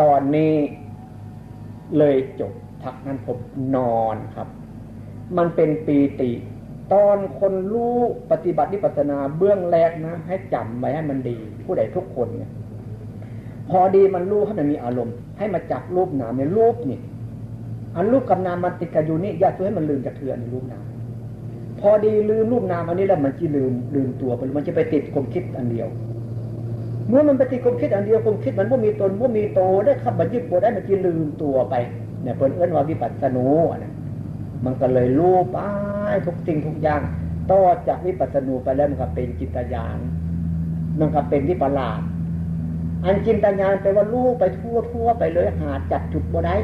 ตอนนี้เลยจบพักนั้นผมนอนครับมันเป็นปีติตอนคนรู้ปฏิบัติวิปัสสนาเบื้องแรกนะให้จำไว้ให้มันดีผู้ใดทุกคนเนี่ยพอดีมันรู้ให้มันมีอารมณ์ให้มาจับรูปนามในรูปนี่อันรูปกับนามมันติดกันอยู่นี่อย่าตัวให้มันลืมจากเถื่อนในรูปนามพอดีลืมรูปนามอันนี้แล้วมันจะลืมตัวไปมันจะไปติดความคิดอันเดียวเมื่อมันไปติดความคิดอันเดียวความคิดมันบ่มีตนบ่มีโตได้ขับมันยึดบ่ได้มันจะลืมตัวไปเนี่ยเพิ่นเอิ้นว่าวิปัสสนูนะมันก็เลยรู้ไปทุกสิ่งทุกอย่างต่อจากวิปัสสนูไปแล้วมันก็เป็นจิตญาณมันก็เป็นวิปลาสอันจินตญาณแปลว่ารู้ไปทั่วไปเลยหาจับจุดบ่ได้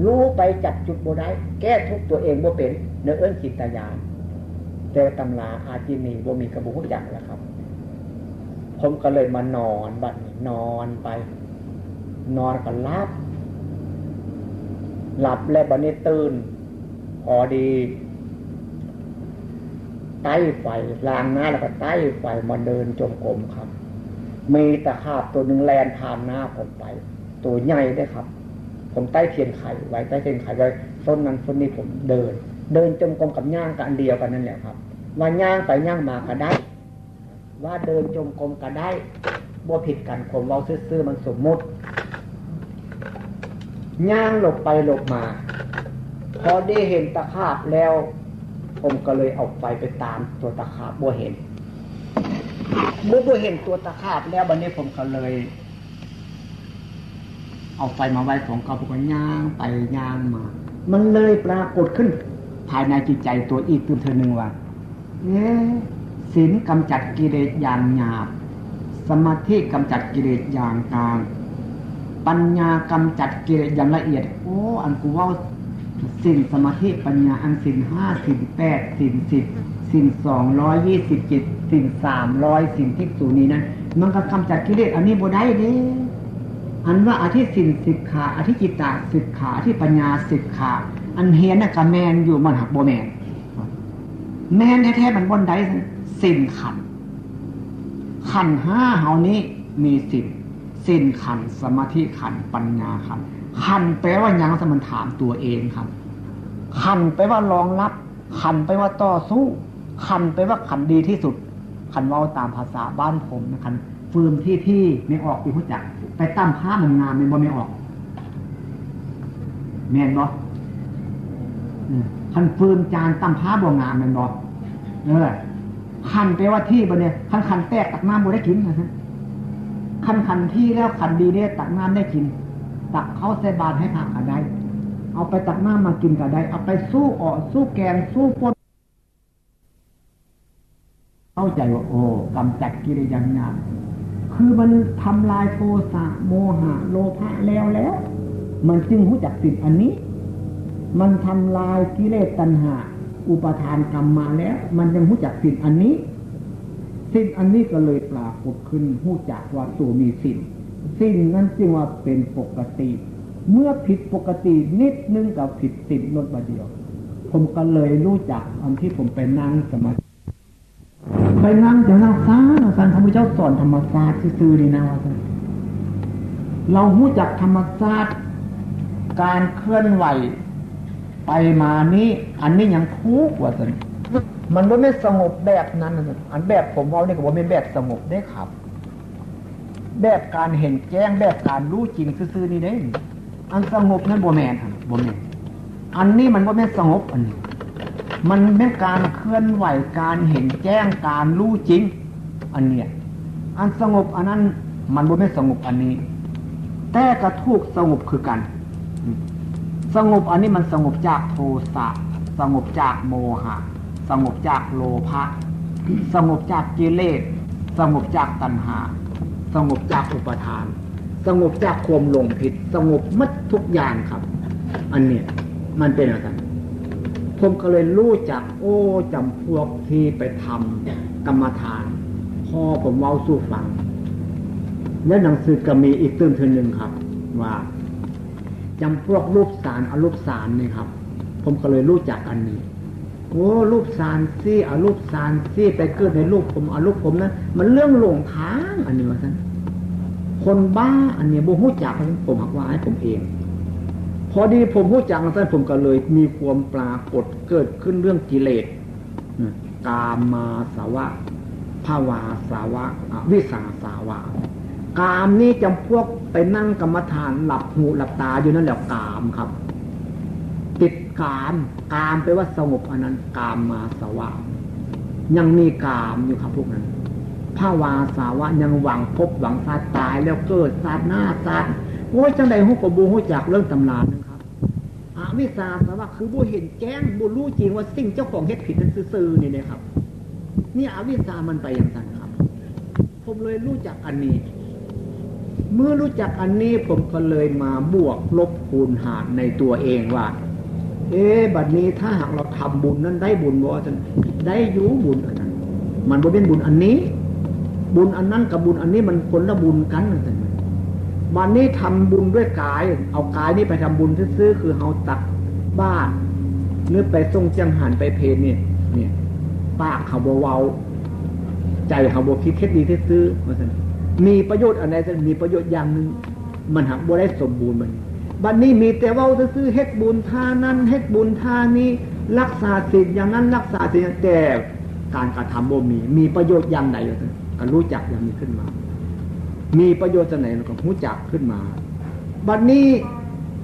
รู้ไปจับจุดบ่ได้แก้ทุกตัวเองบ่เป็นเนื้อเอิ้นจินตญาณแต่ตำราอาจินีบ่มีกระบุกอย่างแล้วครับผมก็เลยมานอนบัดนี้นอนไปนอนก็หลับแล้วบัดนี้ตื่นพอดีใต้ไฟล้างหน้าแล้วก็ใต้ไฟมาเดินจงกรมครับมีตะขาบตัวหนึ่งแลนผ่านหน้าผมไปตัวใหญ่ได้ครับผมใต้เทียนไข่ไว้ใต้เทียนไข่ไว้ต้นนั้นต้นนี้ผมเดินจงกรมกับย่างกันอันเดียวกันนั่นแหละครับว่าย่างไปย่างมาก็ได้ว่าเดินจงกรมก็ได้บ่ผิดกันผมเว้าซื่อๆมันสมมุติย่างหลบไปหลบมาพอได้เห็นตะขาบแล้วผมก็เลยเอาไฟไปตามตัวตะขาบบ่เห็นบ่เห็นตัวตะขาบแล้วบัดนี้ผมก็เลยเอาไฟมาไว้ของเขาผมก็ย่างไปย่างมามันเลยปรากฏขึ้นภายในจิตใจตัวอีกตื่นเธอหนึ่งว่าศีลกำจัดกิเลสอย่างหยาบสมาธิกำจัดกิเลสอย่างกลางปัญญากำจัดกิเลสอย่างละเอียดโอ้อันกูว่า ศีลสมาธิปัญญาอันศีล5ศีล8ศีล10ศีล227ศีล300ศีลที่สูนี้นั้นมันก็กำจัดกิเลสอันนี้บ่ได้เด้อันว่าอธิศีลสิกขาอธิจิตตสิกขาอธิปัญญาสิกขาอันเฮียนน่ะก็แม่นอยู่มันหักบ่แม่นแม่นแท้ๆมันบ่ได้ศีลขันธ์5เฮานี้มีศีลขันธ์สมาธิขันธ์ปัญญาขันธ์ขันธ์แปลว่าหยังสมันถามตัวเองครับขันธ์แปลว่ารองรับขันธ์แปลว่าต่อสู้ขันธ์แปลว่าขันธ์ดีที่สุดขันธ์เว้าตามภาษาบ้านผมนะขันธ์ฟืมที่ไม่ออกที่รู้จักไปตั้มผ้ามันงามมันบ่ไม่ออกแม่นบ่ขันธ์ฟืมจานตั้มผ้าบ่งามแม่นบ่ขันธ์แปลว่าที่บ่เนี่ยขันธ์แตกตักน้ำบ่ได้กินนะฮะขันที่แล้วขันดีเนี่ยตักน้ำได้กินตักเข้าใส่บาตรให้พระก็ได้เอาไปตักน้ำมากินก็ได้เอาไปสู้ออกสู้แกงสู้ปนเข้าใจว่าโอ้กำจัดกิเลสอย่างหยาบคือมันทำลายโทสะโมหะโลภะแล้วมันจึงรู้จักสิ่งอันนี้มันทำลายกิเลสตัณหาอุปทานกรรมมาแล้วมันยังรู้จักสิ่งอันนี้สิ่งอันนี้ก็เลยปรากฏขึ้นรู้จักว่าตัวมีสิ่งนั้นจึงว่าเป็นปกติเมื่อผิดปกตินิดนึงกับผิดสิ่งลดมาเดียวผมก็เลยรู้จักอันที่ผมไปนั่งสมาธิไปนั่งจะนั่งซ่าท่านพระพุทธเจ้าสอนธรรมศาสตร์ซื่อๆนี่นะว่าเรารู้จักธรรมศาสตร์การเคลื่อนไหวไปมานี้อันนี้ยังทุกข์ว่าสันมันไม่สงบแบบนั้นนะอันแบบผมเอาเนี่ยก็บอกเป็นแบบสงบได้ครับแบบการเห็นแจ้งแบบการรู้จริงซื่อๆนี่ได้อันสงบนั้นบ่แม่นครับบ่แม่นอันนี้มันบ่แม่นสงบอันนี้มันเป็นการเคลื่อนไหวการเห็นแจ้งการรู้จริงอันเนี้ยอันสงบอันนั้นมันบ่แม่นสงบอันนี้แต่กระทุกสงบคือกันสงบอันนี้มันสงบจากโทสะสงบจากโมหะสงบจากโลภะสงบจากกิเลสสงบจากตัณหาสงบจากอุปทานสงบจากความหลงผิดสงบมัดทุกอย่างครับอันเนี้ยมันเป็นอะไรกันผมก็เลยรู้จักโอ้จำพวกที่ไปทำกรรมฐานพอผมเว้าสู่ฟังและหนังสือก็มีอีกตื้นหนึ่งครับว่าจำพวกรูปสารอรูปสารนี่ครับผมก็เลยรู้จักอันนี้โอ้รูปสารซี่อรูปสารซี่ไปเกิดในรูปผมอรูปผมนั้นมันเรื่องหลงทางอันนี้ว่าท่านคนบ้าอันนี้บ่ฮู้จักผมหักว่าให้ผมเองพอดีผมฮู้จักท่านผมก็เลยมีความปรากฏเกิดขึ้นเรื่องกิเลสกามาสาวะภาวาสาวะวิสาสาวะกามนี่จำพวกไปนั่งกรรมฐานหลับหูหลับตาอยู่นั่นแหละกามครับติดกามแปลว่าสงบอันนั้นกามมาสาวะยังมีกามอยู่ครับพวกนั้นภาวาสาวะยังหวังพบหวังชาติตายแล้วเกิดชาติหน้าชาติโอ้ยจังใดฮู้ก็บ่ฮู้จักเรื่องตำรานะครับอวิชชาสาวะคือบ่เห็นแจ้งบ่รู้จริงว่าสิ่งเจ้าของเฮ็ดผิดนั้นซื่อๆนี่นะครับนี่อวิชชามันไปอย่างนั้นครับผมเลยรู้จักอันนี้เมื่อรู้จักอันนี้ผมก็เลยมาบวกลบคูณหารในตัวเองว่าบัดนี้ถ้าหากเราทำบุญนั้นได้บุญบ่ท่านได้อยู่บุญอันนั้นมันบ่เป็นบุญอันนี้บุญอันนั้นกับบุญอันนี้มันคนละบุญกันนั่นเองวันนี้ทำบุญด้วยกายเอากายนี้ไปทำบุญซื่อๆคือเฮาตักบ้านหรือไปส่งจังหันไปเพลเนี่ยปากเขาบ่เว้าใจเขาบ่คิดดีซื่อๆว่าซั่นมีประโยชน์อันใดจะมีประโยชน์อย่างหนึ่งมันหักบ่ได้สมบูรณ์มันบัดนี้มีแต่เว้าซื่อเฮ็ดบุญท่านั้นเฮ็ดบุญท่านี้รักษาศีลอย่างนั้นรักษาศีลแต่การกระทำบ่มีประโยชน์อย่างใดก็รู้จักอย่างนี้ขึ้นมามีประโยชน์จังไหนเราก็รู้จักขึ้นมาบัดนี้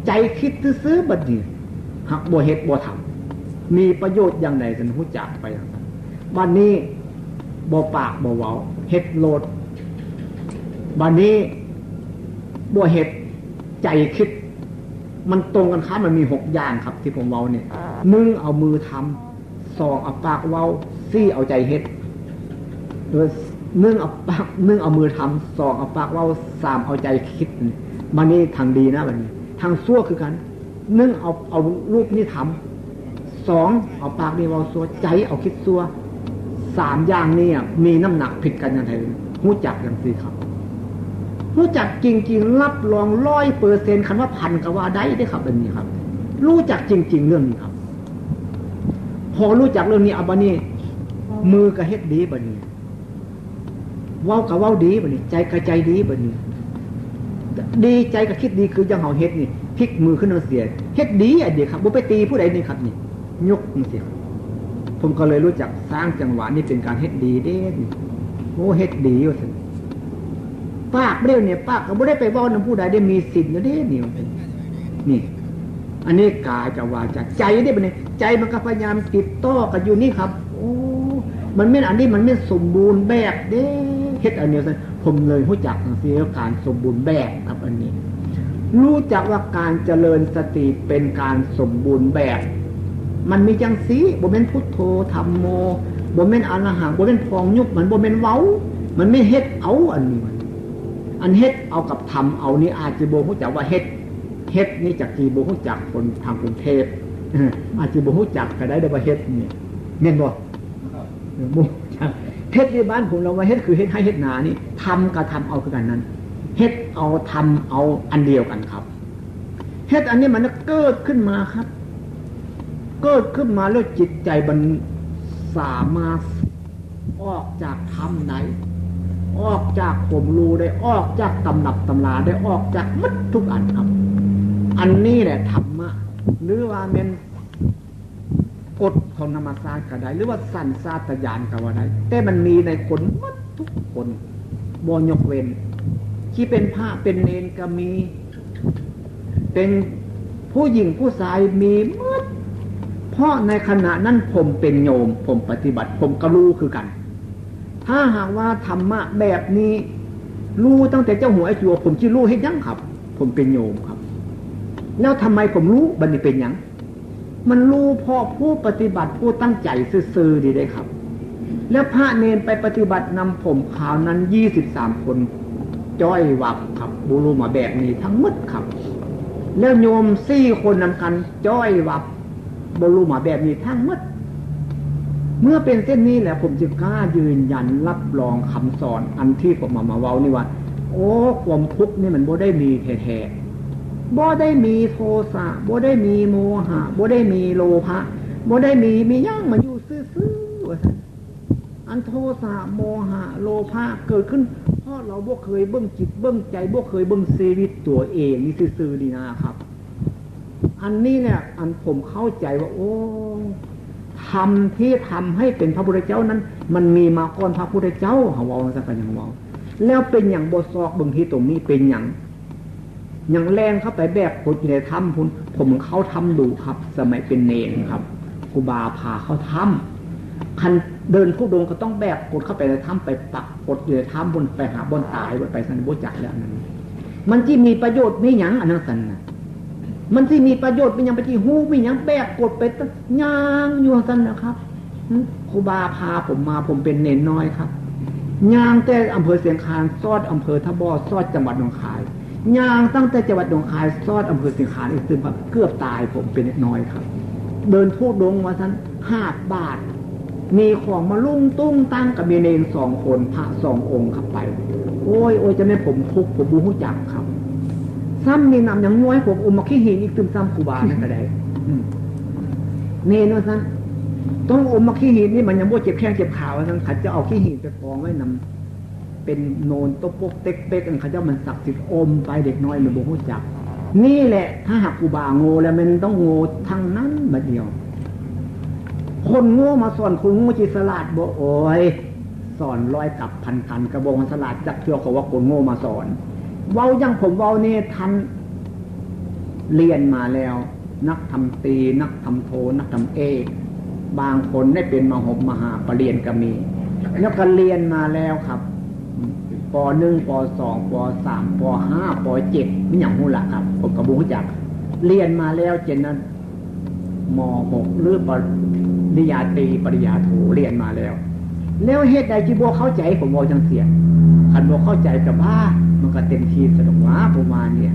ใจคิดซื่อบัดนี้หักบ่เฮ็ดบ่ทำมีประโยชน์อย่างใดจะรู้จักไปบัดนี้บ่ปากบ่เว้าเฮ็ดโลดบัดนี้บ่เฮ็ดใจคิดมันตรงกันข้ามมันมี6อย่างครับที่ผมเว้าเนี่ย1เอามือทำ2เอาปากเว้า4เอาใจเฮ็ดโดย1เอามือทำ2เอาปากเว้า3เอาใจคิดบัดนี้ทางดีนะบัดนี้ทางชั่วคือกัน 1เอารูปนี้ทำ2เอาปากนี่เว้าซัวใจเอาคิดซัว3อย่างนี้มีน้ำหนักผิดกันอย่างไรรู้จักอย่างสิครับรู้จักจริงๆรับรอง 100% คันว่าพันก็ว่าได้เด้ครับอันนี้ครับรู้จักจริงๆเรื่องนี้ครับพอรู้จักเรื่องนี้เอาบัดนี้มือก็เฮ็ดดีบัดนี้เว้าก็เว้าดีบัดนี้ใจก็ใจดีบัดนี้ดีใจก็คิดดีคือยังเฮาเฮ็ดนี่พลิกมือขึ้นเอาเสียเฮ็ดดีอันเดียวครับบ่ไปตีผู้ใดนี่ครับนี่ยกจังซี่ผมก็เลยรู้จักสร้างจังหวะนี่เป็นการเฮ็ดดีเด้นี่โอ้เฮ็ดดีว่าซั่นปากเร็วเนี่ยปากก็บ่ได้ไปเว้านำผู้ใดได้มีสิทธิ์เด้นี่นี่อันนี้กายกับวาจาใจได้บัดนี้ใจมันก็พยายามติดต่อกันอยู่นี่ครับโอ้มันไม่อันนี้มันไม่สมบูรณ์แบบเด้เฮ็ดอันเดียวซั่นผมเลยรู้จักจังซี่การสมบูรณ์แบบครับอันนี้รู้จักว่าการเจริญสติเป็นการสมบูรณ์แบบมันมีจังสีบ่แม่นพุทโธธัมโมบ่แม่นอรหังบ่แม่นพองยุบมันบ่แม่นเว้ามันไม่เฮ็ดเอาอันนี้อันเฮ็ดเอากับทำเอานี่อาจจะบ่รู้จักว่าเฮ็ดนี่จักสิบ่รู้จักคนทางกรุงเทพอาจจะบ่รู้จักก็ได้ว่าเฮ็ดนี่แม่นบ่บ่จักเฮ็ดในบ้านผมเราว่าเฮ็ดคือเฮ็ดให้เฮ็ดนานี่ทำกับทำเอาคือกันนั้นเฮ็ดเอาทำเอาอันเดียวกันครับเฮ็ดอันนี้มันเกิดขึ้นมาครับเกิดขึ้นมาแล้วจิตใจมันสามารถออกจากธรรมไหนออกจากผมรู้ได้ออกจากตำรับตำราได้ออกจากมัดทุกอันครับอันนี้แหละธรรมะหรือว่าเป็นกฎของธรรมชาติก็ได้หรือว่าสัญชาตญาณก็ว่าได้แต่มันมีในคนมัดทุกคนบ่ยกเว้นที่เป็นพระเป็นเณรก็มีเป็นผู้หญิงผู้ชายมีหมดเพราะในขณะนั้นผมเป็นโยมผมปฏิบัติผมก็รู้คือกันถ้าหากว่าธรรมะแบบนี้รู้ตั้งแต่เจ้าหัวไอ้จัวผมจะรู้ให้ยังครับผมเป็นโยมครับแล้วทำไมผมรู้บัดนี้เป็นยังมันรู้เพราะผู้ปฏิบัติผู้ตั้งใจซื่อๆดีได้ครับแล้วพระเณรไปปฏิบัตินำผมขาวนั้น23คนจ้อยวับครับบุรุมาแบบนี้ทั้งหมดครับแล้วโยม4คนนำกันจ้อยวับบรุมาแบบนี้ทั้งหมดเมื่อเป็นเส้นนี้แหละผมจะกล้ายืนยันรับรองคำสอนอันที่ผมมาเว้านี่ว่าโอ้ความทุกข์นี่มันบ่ได้มีแท้ๆบ่ได้มีโทสะบ่ได้มีโมหะบ่ได้มีโลภะบ่ได้มีย่างมันอยู่ซื่อๆว่าซั่นอันโทสะโมหะโลภะเกิดขึ้นเพราะเราบ่เคยเบิ่งจิตเบิ่งใจบ่เคยเบิ่งชีวิตตัวเองนี่ซื่อๆดีนะครับอันนี้เนี่ยอันผมเข้าใจว่าโอ้ธรรมที่ทำให้เป็นพระพุทธเจ้านั้นมันมีมาก่อนพระพุทธเจ้าเฮาเว้าซะกันอย่างเว้าแล้วเป็นอย่างบ่ซอกเบิ่งที่ตรงนี้เป็นอย่างแรงเข้าไปแบบกดอยู่ในถ้ำพุ่นผมเข้าถ้ำดูครับสมัยเป็นเณรครับครูบาพาเข้าถ้ำคันเดินทุดงก็ต้องแบบกดเข้าไปในถ้ำไปปักกดอยู่ในถ้ำบนไปหาบนตายบนไปสันบ่จักแล้วนั้นมันที่มีประโยชน์มีหยังอันนั้นสันน่ะมันที่มีประโยชน์เป็นอย่างไปที่หูมีอย่างแบบกดไปย่างอยู่สันนะครับครูบาพาผมมาผมเป็นเนนน้อยครับย่างแต่อำเภอเสียงคานซอดอำเภอทบอซอดจังหวัดหนองคายย่างตั้งแต่จังหวัดหนองคายซอดอำเภอเสียงคานอีกตึมครับเกือบตายผมเป็นเนนน้อยครับเดินทุดงมาสัน5 บาทมีของมาลุ่งตุ้งตั้งกับเมเนน2 คนพระ2 องค์ครับไปโอ้ยจะไม่ผมทุกข์ผมบูฮู้จักครับซ้ำมีนำอย่างน้อยผมอมมาขี้หินอีกตึมซ้ำครูบานั่นก็ได้เนนว่าซั่นต้องอมมาขี้หินนี่มันยังบ่เจ็บแข้งเจ็บขาว่าซั่นขัดจะเอาขี้หินไปกองไว้นำเป็นโนนตบปกเต็กเป๊กอันเขาเจ้ามันศักดิ์สิทธิ์อมไปเด็กน้อยมันบ่ฮู้จักนี่แหละถ้าหากครูบาโง่แล้วมันต้องโง่ทั้งนั้นบัดเดียวคนโง่มาสอนคนโง่จิตสลาดบ่โอ้ยสอน100 กับพันกันกระบอกมันสลาดจักเทื่อเขาว่าคนโง่มาสอนเว้ายังผมเว้านี่ทันเรียนมาแล้วนักทำตีนักทำโทนักทำเอกบางคนได้เป็นมหาปรริญญาก็มีแล้วก็เรียนมาแล้วครับป.1 ป.2 ป.3 ป.5 ป.7 นี่อย่างหูละครับผมก็บ่รู้จักเรียนมาแล้วเจนนั้นม.6 หรือปริญญาตรีปริญญาโทเรียนมาแล้วเฮ็ดใดที่บ่เข้าใจผมบ่จังเสียคันบ่เข้าใจก็บ้ามันก็เต็มที่สนุกว่าผมว่าเนี่ย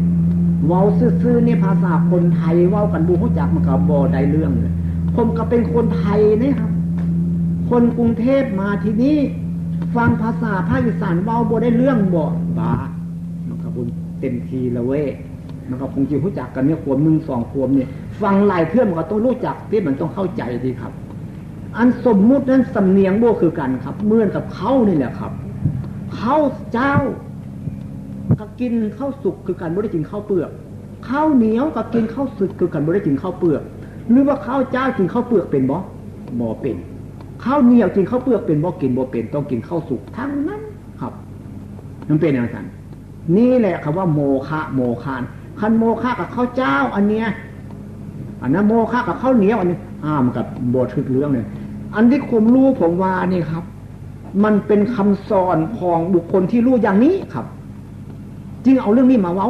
เว้าซื่อๆนี่ภาษาคนไทยเว้ากันบ่ฮู้จักมันก็บ่ได้เรื่องเลยผมก็เป็นคนไทยนี่ครับคนกรุงเทพมาที่นี่ฟังภาษาภาคอีสานเว้าบ่ได้เรื่องบ่บ้ามันก็บ่เต็มทีละเว้ยมันก็คงสิรู้จักกันเนี่ยขวบ1 2ขวบนี่ฟังหลายเทื่อมันก็ต้องรู้จักที่มันต้องเข้าใจดีครับอันสมมุตินั้นสำเนียงบ่คือกันครับเหมือนกับเขานี่แหละครับข้าวเจ้าก็กินข้าวสุกคือกันบ่ได้กินข้าวเปลือกข้าวเหนียวก็กินข้าวสุกคือกันบ่ได้กินข้าวเปลือกหรือว่าข้าวเจ้ากินข้าวเปลือกเป็นบ่เป็นข้าวเหนียวกินข้าวเปลือกเป็นบ่กินบ่เป็นต้องกินข้าวสุกทั้งนั้นครับมันเป็นอย่างนั้นนี่แหละคำว่าโมฆะโมฆานคันโมฆะกับข้าวเจ้าอันเนี้ยอันนั้นโมฆะกับข้าวเหนียวอันนี้มันกับบ่ทึกเรื่องเลยอันที่ผมรู้ผมว่านี่ครับมันเป็นคำสอนของบุคคลที่รู้อย่างนี้ครับจึงเอาเรื่องนี้มาเว้า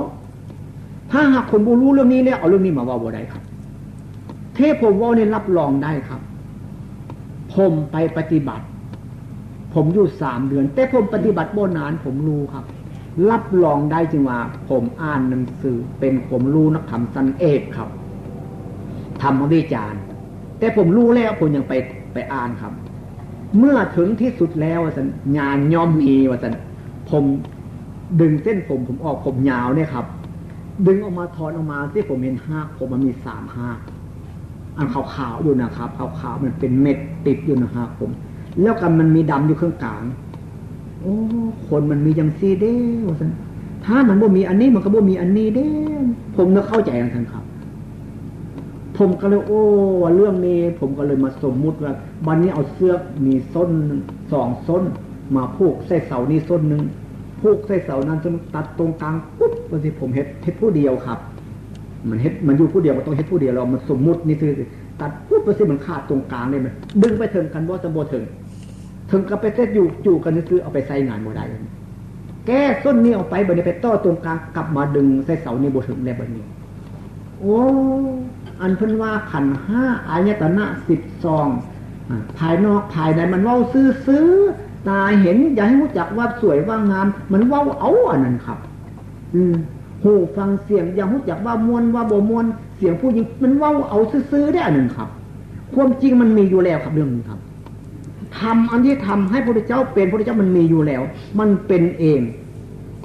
ถ้าหากคนบ่รู้เรื่องนี้เนี่ยเอาเรื่องนี้มาเว้าบ่ได้ครับเทพผมเว้าเนี่ยรับรองได้ครับผมไปปฏิบัติผมอยู่3 เดือนแต่ผมปฏิบัติบ่นานผมรู้ครับรับรองได้จึงว่าผมอ่านหนังสือเป็นผมรู้นักธรรมชั้นเอกครับธรรมวิจารณ์แต่ผมรู้แล้วผมยังไปอ่านครับเมื่อถึงที่สุดแล้วว่าสันญาณย่อมมีว่าสันผมดึงเส้นผมออกผมยาวเนี่ยครับดึงออกมาถอนออกมาที่ผมเห็น5ผมมันมี3 อันขาวๆอยู่นะครับขาวๆมันเป็นเม็ดติดอยู่นะครับผมแล้วกันมันมีดำอยู่ข้างกลางโอ้คนมันมีอย่างซีเด้ว่าสันถ้ามันบ่มีอันนี้มันก็บ่มีอันนี้เด้ผมนึกเข้าใจอย่างนั้นครับผมก็เลยว่าเรื่องนี้ผมก็เลยมาสมมุติว่าวันนี้เอาเสื้อมีส้น2 ส้นมาผูกใส่เสานี้ส้นนึงผูกใส่เสานั้นจนตัดตรงกลางปุ๊บว่าสิผมเฮ็ดผู้เดียวครับมันอยู่ผู้เดียวมันต้องเฮ็ดผู้เดียวเรามันสมมุตินี่คือตัดปุ๊บว่าสิมันขาดตรงกลางได้มั้ยดึงไปถึงกันบ่จะบ่ถึงก็ไปเซ็ตอยู่กันคือเอาไปใส่งานบ่ได้แก้ส้นนี้ออกไปบัดนี้ไปต่อตรงกลางกลับมาดึงใส่เสานี้บ่ถึงแล้วบัดนี้โอ้อันเพิ่นว่าขันธ์5อายตนะ12ภายนอกภายในมันเว้าซื่อๆตาเห็นอย่าให้รู้จักว่าสวยว่างามมันเว้าเอาอันนั้นครับหูฟังเสียงอย่ารู้จักว่าม่วนว่าบ่ม่วนเสียงผู้หญิงมันเว้าเอาซื่อๆได้อันนั้นครับความจริงมันมีอยู่แล้วครับเรื่องนี้ครับทำอันที่ทำให้พระพุทธเจ้าเป็นพระพุทธเจ้ามันมีอยู่แล้วมันเป็นเอง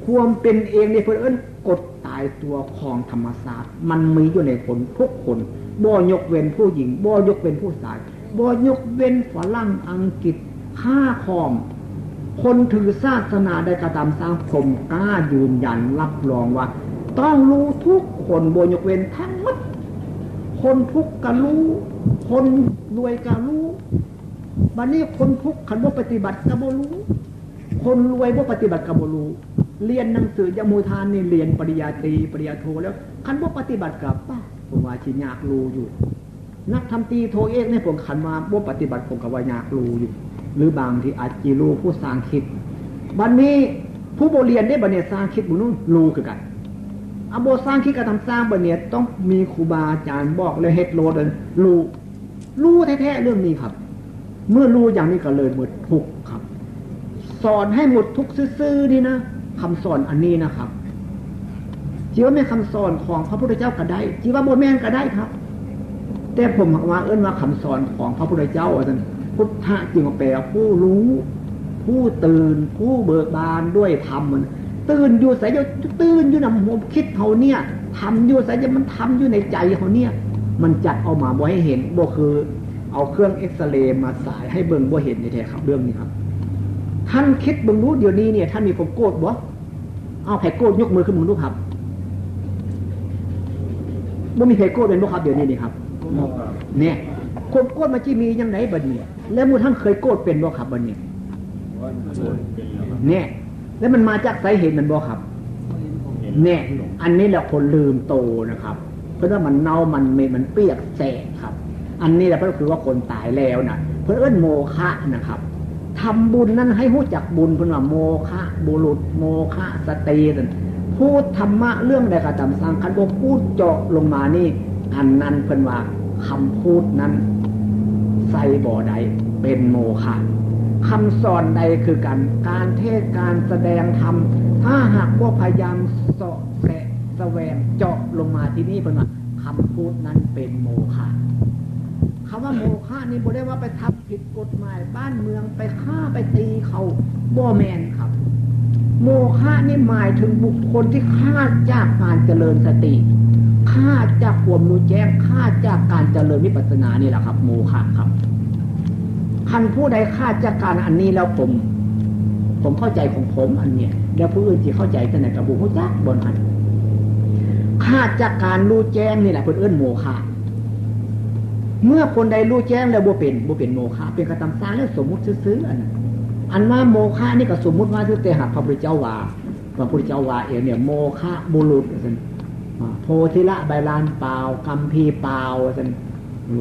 ความเป็นเองเนี่ยเพิ่นกฎตายตัวของธรรมศาสตร์มันมีอยู่ในคนทุกคนบ่ยกเว้นผู้หญิงบ่ยกเว้นผู้ชายบ่ยกเว้นฝรั่งอังกฤษค่าคอมคนถือศาสนาใดก็ตามสร้างผมกล้ายืนยันรับรองว่าต้องรู้ทุกคนบ่ยกเว้นทั้งหมดคนทุกข์ก็รู้คนรวยก็รู้บัดนี้คนทุกข์คันบ่ปฏิบัติก็บ่รู้คนรวยบ่ปฏิบัติก็บ่รู้เรียนหนังสือยมูทานนี่เรียนปริญญาตรีปริญญาโทแล้วคันบ่ปฏิบัติกับผมว่าสิยากรู้อยู่นักทำตีโทเอกเนี่ยผมคันว่าบ่ปฏิบัติผมก็ว่ายากรู้อยู่หรือบางที่อาจสิรู้ผู้สร้างคิดบัดนี้ผู้บ่เรียนได้บัดนี้สร้างคิดบ่นู้นรู้คือกันบ่สร้างคิดก็ทำสร้างบัดนี้ต้องมีครูบาอาจารย์บอกแล้วเฮ็ดโลดรู้แท้ๆเรื่องนี้ครับเมื่อรู้อย่างนี้ก็เลยหมดทุกข์ครับสอนให้หมดทุกข์ซื่อๆนี่นะคำสอนอันนี้นะครับจีว่าแม่คำสอนของพระพุทธเจ้าก็ได้จีว่าโบแม่นก็ได้ครับแต่ผมว่าว่าคำสอนของพระพุทธเจ้าอาจารย์พุทธะจึงแปลผู้รู้ผู้ตื่นผู้เบิกบานด้วยธรรมมันตื่นอยู่ใส่จะตื่นอยู่นำหัวคิดเขาเนี่ยทำอยู่ใส่จะมันทำอยู่ในใจเขาเนี่ยมันจัดเอามาบ่ให้เห็นบ่คือเอาเครื่องเอ็กซเรย์มาสายให้เบิ่งบ่เห็นนี่แท้ครับเรื่องนี้ครับท่านคิดเบิ่งรู้เดี๋ยวนี้เนี่ยท่านมีความโกรธบ่เอาไผโกรธยกมือขึ้นมึงดูครับบ่มีไผโกรธเป็นบ่ครับเดี๋ยวนี้นี่ครับเนี่ยความโกรธมันสิมีจังได๋บัดนี้แล้วหมู่ท่านเคยโกรธเป็นบ่ครับบัดนี้เนี่ยแล้วมันมาจากสาเหตุมันบ่ครับเนี่ยอันนี้แหละคนลืมโตนะครับเพราะว่ามันเน่ามันเปียกแฉะครับอันนี้แหละก็คือว่าคนตายแล้วน่ะเพิ่นเอิ้นโมฆะนะครับทำบุญนั้นให้รู้จักบุญเพิ่นว่าโมฆะบุรุษโมฆะสตรีนั่นพูดธรรมะเรื่องใดก็ตามสร้างคันบ่พูดเจาะลงมานี่อันนั้นเพิ่นว่าคำพูดนั้นใส่บ่ใดเป็นโมฆะคำสอนใดคือการเทศน์การแสดงธรรมถ้าหากว่าพยายามเสาะแสะ แสวงเจาะลงมาที่นี่เป็นว่าคำพูดนั้นเป็นโมฆะคำว่าโมฆะนี่บ่ได้ว่าไปทำผิดกฎหมายบ้านเมืองไปฆ่าไปตีเขาบ่แม่นครับโมฆะนี่หมายถึงบุคคลที่ฆ่าจากการเจริญสติฆ่าจากความรู้แจ้งฆ่าจากการเจริญวิปัสสนานี่แหละครับโมฆะครับคันผู้ใดฆ่าจากการอันนี้แล้วผมเข้าใจของผมอันเนี้ยแล้วผู้อื่นที่เข้าใจแต่ไหนกับบุคคลจักบนหันฆ่าจากการรู้แจ้งนี่แหละคนอื่นโมฆะเมื่อคนใดรู้แจ้งแล้วบ่เป็นโมฆะเป็นกระทำสร้างแล้วสมมุติซื้ออันว่าโมฆะนี่ก็สมมุติว่าที่แต่หากพระพุทธเจ้าว่าพระพุทธเจ้าว่าเองเนี่ยโมฆะบุรุษโพธิละใบลานเปล่ากัมพีเปล่า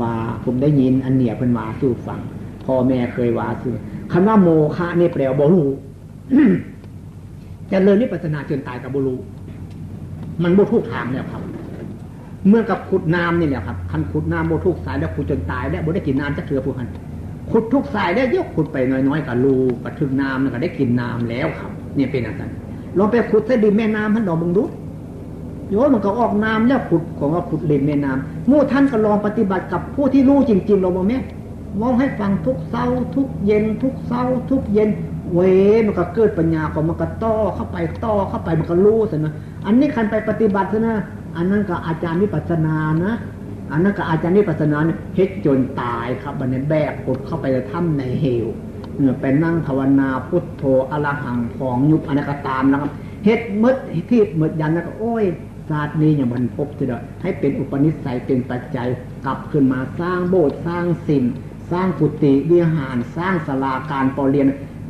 ว่าผมได้ยินอันเนี้ยเพิ่นว่าสู่ฟังพ่อแม่เคยว่าสู่คำว่าโมฆะนี่แปลว่าบ่รู้ จะเริญวิปัสสนาจนตายกับบ่รู้มันบ่ถูกทางแล้วครับเมื่อกับขุดน้ำนี่แหละครับคันขุดน้ำบ่ถูกสายแล้วขุดจนตายแล้วบ่ได้กินน้ำจะเถื่อผู้หันขุดทุกสายได้ยกขุดไปน้อยๆกับรูกับถึงน้ำแล้วก็ได้กินน้ำแล้วครับเนี่ยเป็นอย่างนั้นลองไปขุดใส่ดินแม่น้ำท่านลองมึงดูโยมมันก็ออกน้ำแล้วขุดของว่าขุดริมแม่น้ำมู่ท่านก็ลองปฏิบัติกับผู้ที่รู้จริงๆลองมาแม่มองให้ฟังทุกเช้าทุกเย็นทุกเช้าทุกเย็นเวมันก็เกิดปัญญาของมันก็ต่อเข้าไปมันก็รู้สินะอันนี้คันไปปฏิบัตินะอันนั้นก็อาจารย์วิปัสสนานะอันนั้นก็อาจารย์วิปัสสนาเฮ็ดจนตายครับบัดนี้แบกกดเข้าไปในถ้ำในเหวไปนั่งภาวนาพุทโธอรหังของยุบอนาคตามนะครับเฮ็ดมืดที่มืดยันแล้วก็โอ้ยศาสตร์นี้อย่างบรรพบจะได้ให้เป็นอุปนิสัยเป็นปัจจัยกลับขึ้นมาสร้างโบสถ์สร้างศิลป์สร้างกุฏิวิหารสร้างศาลาการประเรียน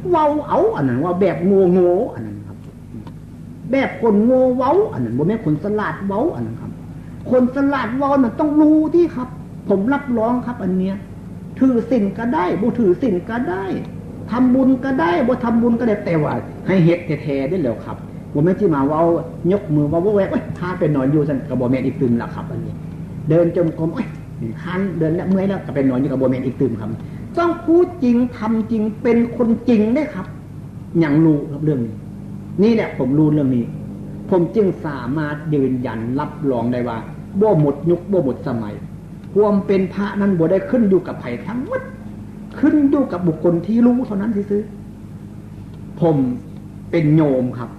เว้าเอาอันนั้นว่าแบบโง่อันนั้นครับแบบคนโง่เว้าอันนั้นบ่แม่นคนฉลาดเว้าอันนั้นครับคนฉลาดเว้ามันต้องรู้ที่ครับผมรับรองครับอันเนี้ยถือศีลก็ได้บ่ถือศีลก็ได้ทำบุญก็ได้บ่ทำบุญก็ได้แต่ว่าให้เฮ็ดแท้ๆได้แล้วครับบ่แม่นสิมาเว้ายกมือเว้าแวกพาไปนอนอยู่ซั่นก็บ่แม่นอีกตึมล่ะครับอันนี้เดินจงกรมคันเดินแล้วเมื่อยแล้วก็ไปนอนอยู่กับบ่แม่นอีกตึมครับต้องพูดจริงทำจริงเป็นคนจริงได้ครับอย่างรู้ครับเรื่องนี้นี่แหละผมรู้เรื่องนี้ผมจึงสามารถยืนยันรับรองได้ว่าบ่หมดยุคบ่หมดสมัยความเป็นพระนั้นบ่ได้ขึ้นอยู่กับไผทั้งหมดขึ้นอยู่กับบุคคลที่รู้เท่านั้นซื่อๆผมเป็นโยมครับ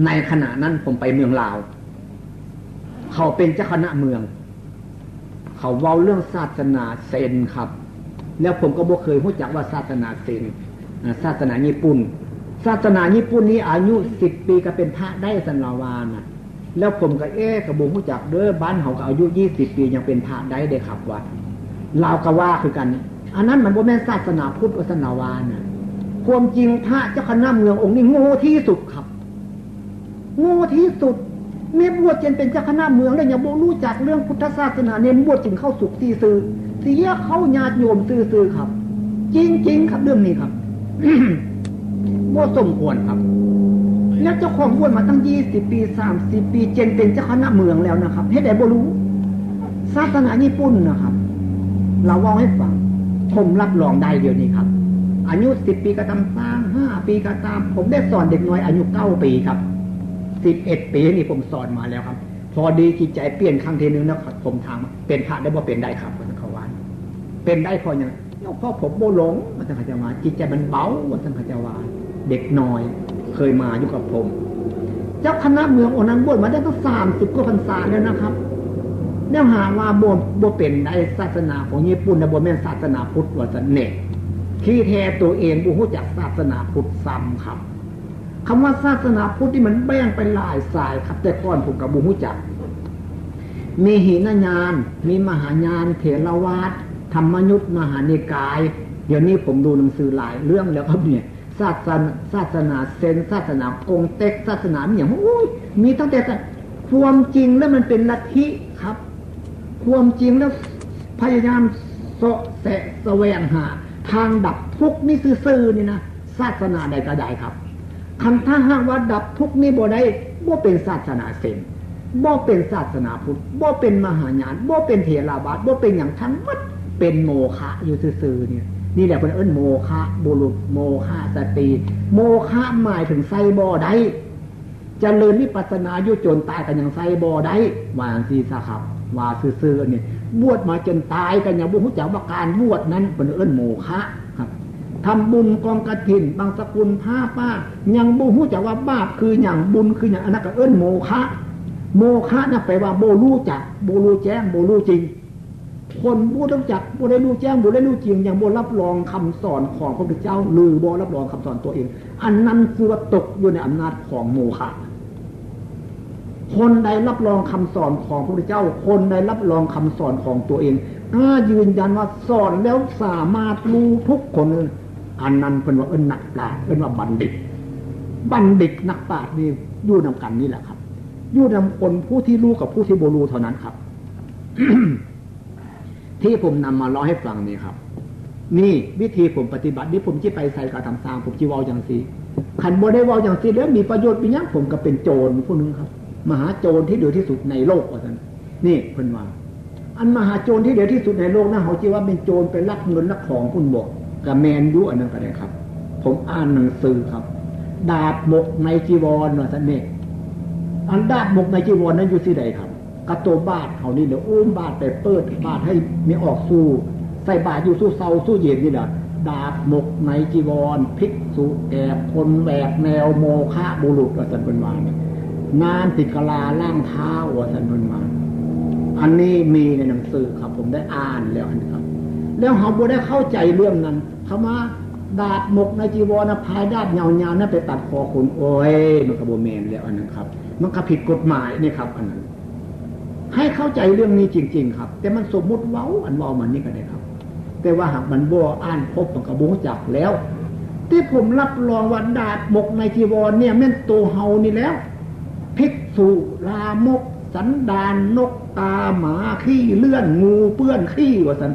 ในขณะนั้นผมไปเมืองลาวเขาเป็นเจ้าคณะเมืองเขาเว้าเรื่องศาสนาเซนครับแล้วผมก็บ่เคยรู้จักว่าศาสนาเซนศาสนาญี่ปุ่นนี้อายุ10 ปีก็เป็นพระได้สันลาวานะแล้วผมก็ก็บ่รู้จักเด้อบ้านเฮาก็อายุ20 ปียังเป็นพระได้เด้ครับว่าลาวก็ว่าคือกันอันนั้นมันบ่แม่นศาสนาพุทธสันลาวานะความจริงพระเจ้าคณะเมืององค์นี้โง่ที่สุดครับโง่ที่สุดแม่บวชจนเป็นเจ้าคณะเมืองแล้วยังบ่รู้จักเรื่องพุทธศาสนาเน้นบวชจึงเข้าสุขที่ซื่อเสียเข้าญาติโยมซื่อๆครับจริงๆครับเรื่องนี้ครับ บ่สมควรครับแล้วเจ้าของบวชมาตั้ง20 ปี30 ปีจนเป็นเจ้าคณะเมืองแล้วนะครับเฮ็ดได้บ่รู้ศาสนาญี่ปุ่นนะครับเราเว้าให้ฟังผมรับรองได้เดี๋ยวนี้ครับอายุ10 ปีก็ตามสร้าง5 ปีก็ตามผมได้สอนเด็กน้อยอายุ9 ปีครับ11 ปีนี่ผมสอนมาแล้วครับพอดีจิตใจเปลี่ยนครั้งทีนึงแล้วผมถามเป็นพระได้บ่เป็นได้ครับเขาว่าเป็นได้พอยังเพราะผมบ่หลงว่าท่านจะว่าจิตใจมันเบาว่าท่านจะว่าเด็กน้อยเคยมาอยู่กับผมเจ้าคณะเมืององค์นั้นบวชมาได้ตั้ง30 กว่าพรรษาแล้วนะครับแล้วหาว่าบ่เป็นได้ศาสนาของญี่ปุ่นนะบ่แม่นศาสนาพุทธว่าซั่นแน่ที่แท้ตัวเองบ่รู้จักศาสนาพุทธซ้ำครับคำว่าศาสนาพุทธที่มันแบ่งไปหลายสายครับแต่ก่อนผมกับบุหูจักมีหินญาณมีมหายานเถรวาทธรรมยุทธมหานิกายเดี๋ยวนี้ผมดูหนังสือหลายเรื่องแล้วครับเนี่ยศาสนาเซนศาสนากงเต็กศาสนาอย่างมีตั้งแต่ความจริงแล้วมันเป็นลัทธิครับความจริงแล้วพยายามเสาะแสะแสวงหาทางดับทุกข์นี่ซื่อๆนี่นะศาสนาใดก็ได้ครับคันถ้าหากว่าดับทุกข์นี้บ่ได้บ่เป็นศาสนาเซนบ่เป็นศาสนาพุทธบ่เป็นมหายานบ่เป็นเถรวาทบ่เป็นอย่างทั้งหมดเป็นโมฆะอยู่ซื่อๆเนี่ยนี่แหละเพิ่นเอิ้นโมฆะบุรุษโมฆะสติโมฆะหมายถึงใส่บ่ได้ เจริญวิปัสสนาอยู่จนตายกันยังไซบ่ได้วางซีสะครับว่าซื่อๆนี่บวชมาจนตายกันยังบ่รู้จักว่าการบวชนั้นเป็นโมฆะครับทำบุญกองกฐินบางสกุลผ้าป้ายังบ่รู้จักว่าบาปคืออย่างบุญคืออย่างอันนั้นก็โมฆะโมฆะนั่นแปลว่าบ่รู้จักบ่รู้แจ้งบ่รู้จริงคนบ่รู้จักบ่ได้รู้แจ้งบ่ได้รู้จริงยังบ่รับรองคำสอนของพระพุทธเจ้าหรือบ่รับรองคำสอนตัวเองอันนั้นคือว่าตกอยู่ในอำนาจของโมฆะคนใดรับรองคำสอนของพระพุทธเจ้าคนใดรับรองคำสอนของตัวเองยืนยันว่าสอนแล้วสามารถรู้ทุกคนอันนั้นเป็นว่านักปราชญ์เป็นว่าบัณฑิตนักปราชญ์นี่อยู่นำกันนี่แหละครับอยู่นำคนผู้ที่รู้กับผู้ที่บ่รู้เท่านั้นครับ ที่ผมนำมาเล่าให้ฟังนี่ครับนี่วิธีผมปฏิบัตินี่ผมที่ไปใส่การทำสร้างผมที่เว้าอย่างซีขันบ่ได้เว้าอย่างซีแล้วมีประโยชน์เป็นยังผมก็เป็นโจรผู้นึงครับมหาโจรที่เดือดที่สุดในโลกว่าซั่นนี่เพิ่นว่าอันมหาโจรที่เดือดที่สุดในโลกนะเฮาคิดว่าเป็นโจรไปลักเงินลักของพุ่นบ่ก็แม่นอยู่อันนั้นก็ได้ครับผมอ่านหนังสือครับดาบหมกในจีวรว่าซั่นนี่อันดาบหมกในจีวรนั้นอยู่ที่ใดครับกระโตบาทเฮานี่เด้ออุ้มบาทไปเปิดบาทให้มีออกสู้ใส่บาทอยู่สู้เซาสู้เย็นนี่ล่ะดาบหมกในจีวรภิกษุแก่คนแหวกแนวโมฆะบุรุษว่าซั่นเพิ่นว่านี่นานติกลาล่างเท้าว่าสันพันมาอันนี้มีในหนังสือครับผมได้อ่านแล้วนะครับแล้วเขาบ่ได้เข้าใจเรื่องนั้นคำว่าดาบหมกในจีวรนะพายดาบยาวๆนั่นไปตัดคอคนโอ้ยมันก็บ่แม่นแล้วอันนั้นครับมันก็ผิดกฎหมายนี่ครับอันนั้นให้เข้าใจเรื่องนี้จริงๆครับแต่มันสมมุติเว้าอันเว้ามันนี่ก็ได้ครับแต่ว่าหากมันบ่อ่านพบมันก็บ่รู้จักแล้วที่ผมรับรองว่าดาบหมกในจีวรเนี่ยแม่นตัวเฮานี่แล้วภิกษุลามกสันดานนกตาหมาขี้เลื่อนงูเปื้อนขี้ว่าสัน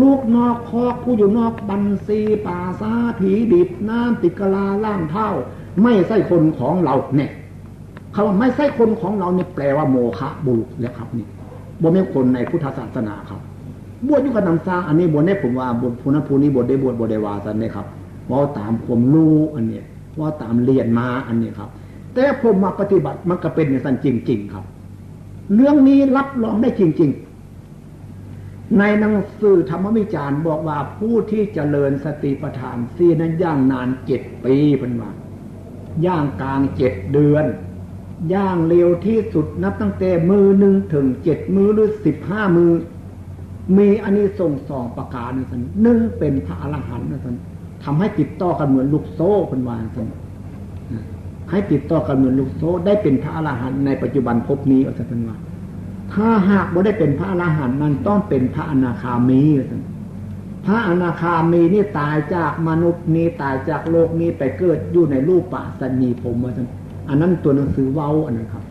ลูกนอกคอกผู้อยู่นอกบันซีป่าซาผีดิบน้ำติกลาล่างเท้าไม่ใช่คนของเราเนี่ยคำว่าไม่ใช่คนของเราเนี่ยแปลว่าโมฆะบุรุษแล้วครับนี่บ่แม่นคนในพุทธศาสนาครับบวชอยู่กับนำสร้างอันนี้บวชได้ผมว่าบวชผู้นั้นผู้นี้บวชได้บวชบ่ได้ว่าซั่นนี่ครับว่าตามความรู้อันนี้ว่าตามเรียนมาอันนี้ครับแต่ผมมาปฏิบัติมันก็เป็นอย่างนั้นจริงๆครับเรื่องนี้รับรองได้จริงๆในหนังสือธรรมวิจารณ์บอกว่าผู้ที่เจริญสติปัฏฐานสี่นั้นย่างนาน7 ปีเป็นว่าย่างกลาง7 เดือนย่างเร็วที่สุดนับตั้งแต่มือหนึ่งถึง7 มือหรือ15 มือมีอานิสงส์2 ประการนั่นหนึ่งเป็นพระอรหันต์นั่นทำให้ติดต่อกันเหมือนลูกโซ่เป็นว่าให้ติดต่อกันเหมือนลูกโซ่ได้เป็นพระอรหันต์ในปัจจุบันภพนี้อาจารย์ว่าถ้าหากว่าได้เป็นพระอรหันต์นั้นต้องเป็นพระอนาคามีอาจารย์พระอนาคามีนี่ตายจากมนุษย์นี้ตายจากโลกนี้ไปเกิดอยู่ในรูปปัสนีผมอาจารย์อันนั้นตัวหนังสือเว้าอันนั้นครับ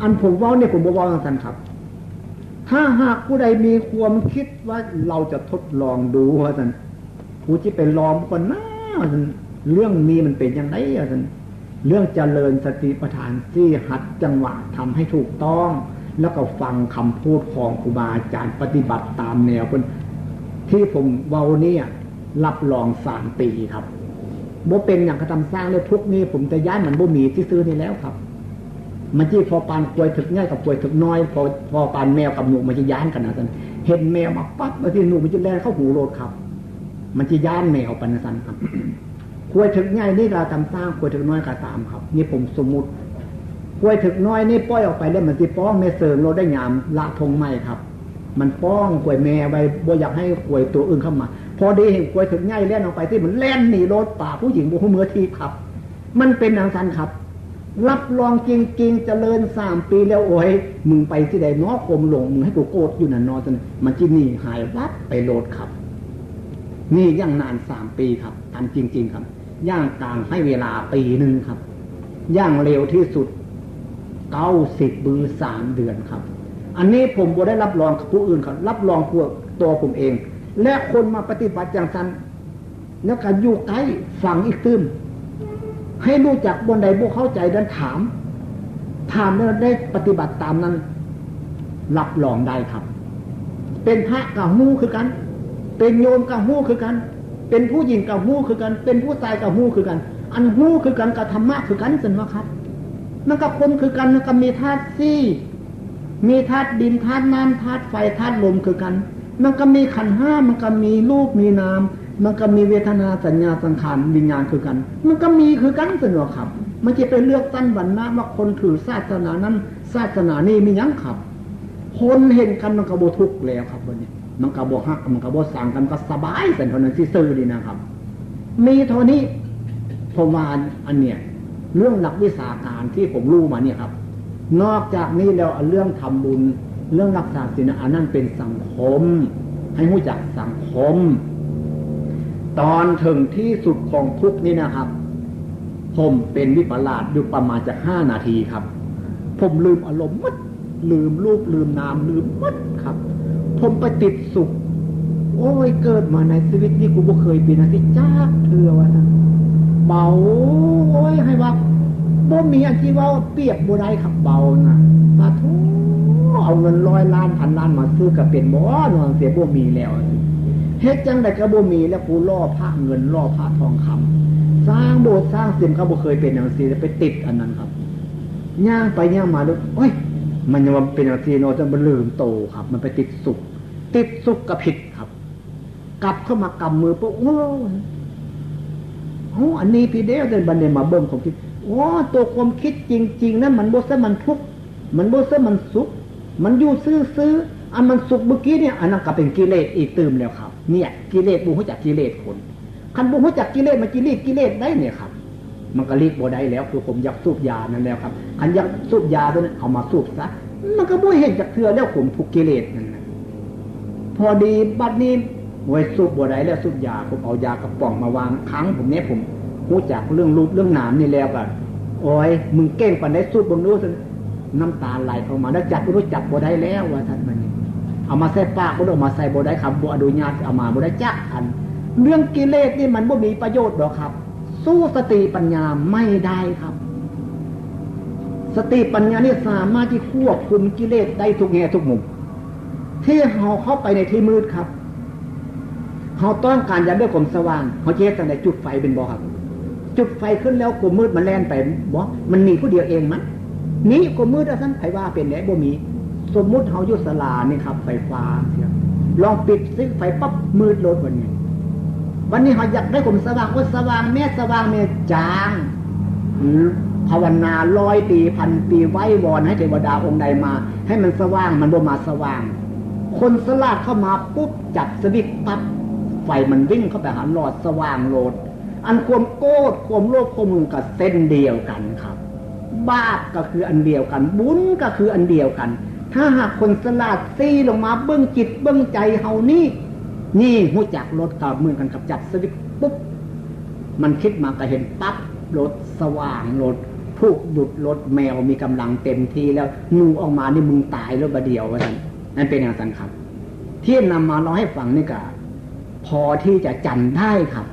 อันผมเว้าเนี่ยผมบอกว่าอาจารย์ครับถ้าหากผู้ใดมีความคิดว่าเราจะทดลองดูอาจารย์ผู้ที่เป็นลองคนหน้าเรื่องนี้มันเป็นอย่างไรอาจารย์เรื่องเจริญสติปัฏฐานที่หัดจังหวะทำให้ถูกต้องแล้วก็ฟังคำพูดของครูบาอาจารย์ปฏิบัติตามแนวคนที่ผมเว้าเนี่ยรับรอง3 ปีครับบ่เป็นอย่างกระทำสร้างเลยทุกนี้ผมจะย้ายมันบ่มีที่ซื้อนี่แล้วครับมันที่พอปานป่วยถึกง่ายกับป่วยถึกน้อยพอปานแมวกับหนูมันจะย้านกันนะท่านเห็นแมวมาปั๊บมาที่หนูมันจะแล่นเข้าหูโลดครับมันจะย้านแมวปันสันครับควยถึกง่ายนี่เราทำสร้างควยถึกน้อยก็ตามครับนี่ผมสมมุติควยถึกน้อยนี่ป้อยออกไปแล้วมันสิป้องในเสริมเราได้ยามละทงไม้ครับมันป้องควยแม่ไว้บ่อยากให้ควยตัวอื่นเข้ามาพอดีเห็นควยถึกง่ายแล่นออกไปที่มันแล่นหนีรถป่าผู้หญิงบุกมือทีครับมันเป็นอย่างนั้นครับรับรองจริงๆเจริญ3 ปีแล้วโอ้ยมึงไปที่ใดน้อคมหลงมึงให้กูโกรธอยู่นั่นนอจนมันจิหนีหายวับไปโลดครับนี่ย่างนาน3 ปีครับทำจริงๆครับย่างกลางให้เวลา1 ปีครับย่างเร็วที่สุด90 มือ3 เดือนครับอันนี้ผมบ่ได้รับรองผู้อื่นครับรับรองพวกตัวผมเองและคนมาปฏิบัติอย่างนั้นแล้วก็อยู่ใกล้ฟังอีกตื้มให้รู้จักบนใดบ่เข้าใจดันถามแล้วได้ปฏิบัติตามนั้นรับรองได้ครับเป็นพระกับฮู้คือกันเป็นโยมกับฮู้คือกันเป็นผู้หญิงกับฮู้คือกันเป็นผู้ชายกับฮู้คือกันอันฮู้คือกันกับธรรมะคือกันสันว่าครับ มันก็คนคือกันมันก็มีธาตุสี่มีธาตุดินธาตุน้ำธาตุไฟธาตุลมคือกันมันก็มีขันธ์ห้ามันก็มีรูปมีนามมันก็มีเวทนาสัญญาสังขารวิญญาณคือกันมันก็มีคือกันสนุกครับมันจะไปเลือกตั้นวรรณะว่าคนถือศาสนานั้นศาสนานี้มียังครับคนเห็นกันมันก็บ่ทุกข์แล้วครับวันนี้มันก็บ่ฮักมันก็บ่สั่งกันก็สบายสันเท่านั้นซื่อๆดีนะครับมีเท่านี้ผมว่าอันเนี้ยเรื่องหลักวิชาการที่ผมรู้มาเนี่ยครับนอกจากนี้แล้วเรื่องทำบุญเรื่องรักษาศีลอันนั้นเป็นสังคมให้รู้จักสังคมตอนถึงที่สุดของทุกนี้นะครับผมเป็นวิปลาสอยู่ประมาณจะ5 นาทีครับผมลืมอารมณ์มัดลืมรูปลืมนามลืมมัดครับผมไปติดสุขโอ้ยเกิดมาในชีวิตนี้กูบ่เคยเป็นอะไรจ้าเธอวะนะเบาโอ้ยให้ว่าบ่มีอันที่ว่าเปรียบบ่ได้ครับเบานะสาธุเอาเงิน100 ล้านพันล้านมาซื้อก็เป็นบ่นอนเสียบ่มีแล้วเฮ็ดจังได๋ก็บ่มีแล้วกูล่อพระเงินล่อพระทองคำสร้างโบสถ์สร้างศิลป์เขาบ่เคยเป็นจังซี่ไปติดอันนั้นครับย่างไปย่างมาดูโอ้ยมันยังว่าเป็นจังซี่เนาะจนมันลืมโตครับมันไปติดสุขก็ผิดครับกลับเข้ามากำมือปุ๊บโอ้อันนี้พี่เด้อเดินบันไดมาเบิ่งผมคิดโอ้ตัวความคิดจริงๆนั้นมันบ่ซะมันทุกข์มันบ่ซะมันสุขมันอยู่ซื่อๆอันมันสุขเมื่อกี้เนี่ยอันนั้นก็เป็นกิเลสอีกตื่มแล้วครับเนี่ยกิเลสบ่รู้จักกิเลสคนคันบ่รู้จักกิเลสมันกิเลสได้เนี่ยครับมันก็รีบบ่ได้แล้วคือผมอยากสูบยานั่นแล้วครับคันอยากสูบยาตัวนั้นเอามาสูบซะมันก็บ่เห็นจักเทื่อแล้วผมทุกกิเลสนั่นน่ะพอดีบัดนี้ไว้สูบบ่ได้แล้วสูบยาผมเอายากระป๋องมาวางค้างผมเนี่ยผมรู้จักเรื่องรูปเรื่องนามนี่แล้วก็โอ้ยมึงเก่งปานใดสูบบ่รู้ซั่นน้ำตาไหลเข้ามาแล้วจับรู้จักบ่ได้แล้วว่าท่านมันเอามาใส่ปากบ่ได้เอามาใส่บ่ได้ครับบ่อนุญาตเอามาบ่ได้จักอันเรื่องกิเลสนี่มันบ่มีประโยชน์ดอกครับสู้สติปัญญาไม่ได้ครับสติปัญญานี่สามารถที่ควบคุมกิเลสได้ทุกแง่ทุกมุมที่เฮาเข้าไปในที่มืดครับเฮาต้องการอยากได้ความสว่างเฮาจะเฮ็ดจังได๋จุดไฟเป็นบ่ครับจุดไฟขึ้นแล้วความมืดมันแล่นไปบ่มันมีผู้เดียวเองมั้ยนี้ความมืดอ่ะซั่นไผว่าเป็นได้บ่มีสมมุติเฮาอยู่ศาลานี่ครับไฟฟ้าเสียลองปิดซิไฟปั๊บมืดโลดวันนี้เฮาอยากได้ความสว่างก็สว่างแม่สว่างแม่จางภาวนา100 ปี1,000 ปีไว้วอนให้เทวดาองค์ใดมาให้มันสว่างมันบ่มาสว่างคนสลาดเข้ามาปุ๊บจับสวิตช์ปั๊บไฟมันวิ่งเข้าไปหาหลอดสว่างโลดอันความโกรธความโลภความหึงก็เส้นเดียวกันครับบาปก็คืออันเดียวกันบุญก็คืออันเดียวกันถ้าหากคนสลาดซีลงมาเบื้องจิตเบื้องใจเฮานี่รู้จักลดกับมือกันกับจับสวิตช์ปุ๊บมันคิดมาก็เห็นปั๊บรถสว่างรถทุกหยุดรถแมวมีกำลังเต็มที่แล้วงูออกมานี่มึงตายแล้วบะเดียวว่าซั่นนั่นเป็นอย่างนั้นครับที่นำมาเล่าให้ฟังนี่ก็พอที่จะจำได้ครับ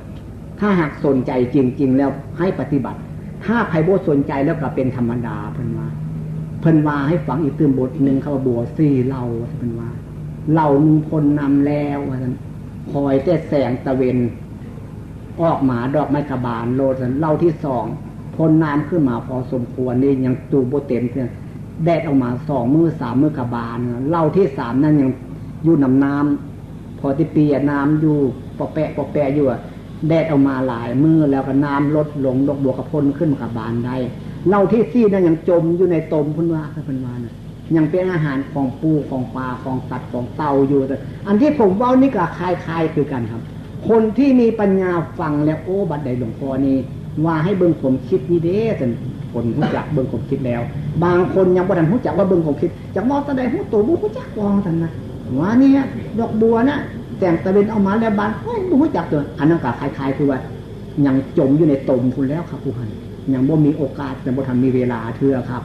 ถ้าหากสนใจจริงๆแล้วให้ปฏิบัติถ้าใครบ่สนใจแล้วก็เป็นธรรมดาเพิ่นว่าให้ฟังอีกตื่นบทนึงเขาว่าบัวซี่เราเพิ่นว่าเรามีพลนำแล้วว่าซั่นคอยแต่แสงตะเวนออกมาดอกไม้กระบาลโลดซั่นเล่าที่2พ่นน้ำขึ้นมาพอสมควรนี่ยังจูบ่เต็มเพียงแดดออกมา2 มื้อ 3 มื้อกระบาลเล่าที่3นั่นยังอยู่น้ำพอที่เปียน้ำอยู่ปอแปะอยู่แดดออกมาหลายมื้อแล้วก็น้ำลดลงดอกบัวกระพ่นขึ้นกระบาลได้เล่าที่4นั่นยังจมอยู่ในตมพุ่นว่าเพิ่นว่าน่ะยังเป็นอาหารของปูของปลาของสัตว์ของเต่าอยู่แต่อันที่ผมเว้านี่ก็คล้ายๆคือกันครับคนที่มีปัญญาฟังแล้วโอ้บัดใดหลวงพ่อนี่ว่าให้เบิ่งผมคิดนี่เด้ซั่นคนรู้จักเบิ่งผมคิดแล้วบางคนยังบ่ทันรู้จักว่าเบิ่งผมคิดจักมองตาใดฮู้ตัวบ่รู้จักวองซั่นนะว่านี่ดอกบัวนะแสงตะเวนเอามาแล้วบานเฮ้ยบ่รู้จักตัวอันนั้นก็คล้ายๆคือว่ายังจมอยู่ในตมพุ่นแล้วครับผู้พันยังบ่มีโอกาสยังบ่ทันมีเวลาเทื่อครับ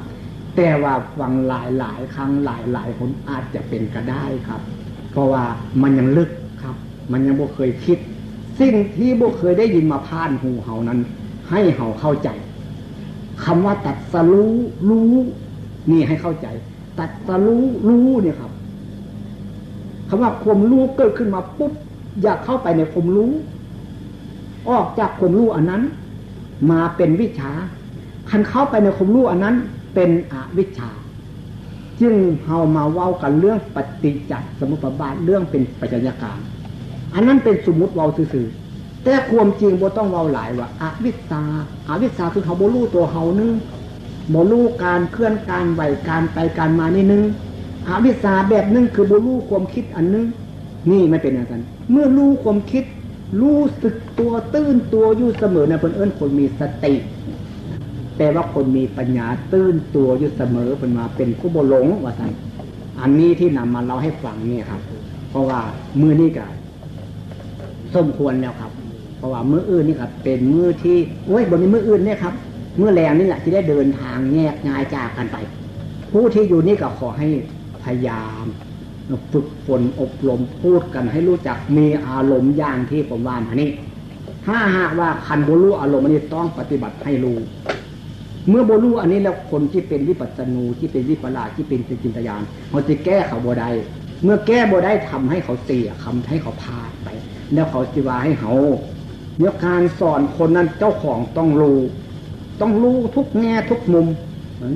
แต่ว่าฟังหลายๆครั้งหลายๆคนอาจจะเป็นก็ได้ครับเพราะว่ามันยังลึกครับมันยังบ่เคยคิดสิ่งที่บ่เคยได้ยินมาผ่านหูเฮานั้นให้เฮาเข้าใจคำว่าตัดสรู้นี่ให้เข้าใจตัดสรู้เนี่ยครับคำว่าความรู้เกิดขึ้นมาปุ๊บอย่าเข้าไปในความรู้ออกจากความรู้อันนั้นมาเป็นวิชาค คันเข้าไปในความรู้อันนั้นเป็นอวิชชาจึงเฮามาเว้ากันเรื่องปฏิจจสมุปบาทเรื่องเป็นปัจจัยการอันนั้นเป็นสมมุติเว้าซื่อๆแต่ความจริงบ่ต้องเว้าหลายว่าอวิชชาคือเฮาบ่รู้ตัวเฮานึงบ่รู้การเคลื่อนการไหวการไปการมานี่นึงอวิชชาแบบนึงคือบ่รู้ความคิดอันนึงนี่ไม่เป็นอย่างนั้นเมื่อรู้ความคิดรู้สึกตัวตื่นตัวอยู่เสมอนะเพิ่นเอิ้นคนมีสติแต่ว่าคนมีปัญญาตื่นตัวอยู่เสมอเพิ่นมาเป็นผู้บ่หลงว่าซั่นอันนี้ที่นำมาเล่าให้ฟังนี่ครับเพราะว่ามื้อนี้ก็สมควรแล้วครับเพราะว่ามื้ออื่นนี่ครับเป็นมื้อที่โอ้ยบ่มีมื้ออื่นเนี่ยครับมื้อแลงนี่แหละที่ได้เดินทางแยกย้ายจากกันไปผู้ที่อยู่นี่ก็ขอให้พยายามฝึกฝนอบรมพูดกันให้รู้จักมีอารมณ์อย่างที่ผมว่ามานี่ถ้าหากว่าคันบ่รู้อารมณ์อันนี้ต้องปฏิบัติให้รู้เมื่อบ่รู้อันนี้แล้วคนที่เป็นวิปัสสนูที่เป็นวิปลาสที่เป็นจินตญาณเขาจะแก้เขาบ่ได้เมื่อแก้บ่ได้ทำให้เขาเสียคำให้เขาพลาดไปแล้วเขาสิว่าให้เขาเนี่ยการสอนคนนั้นเจ้าของต้องรู้ทุกแง่ทุกมุม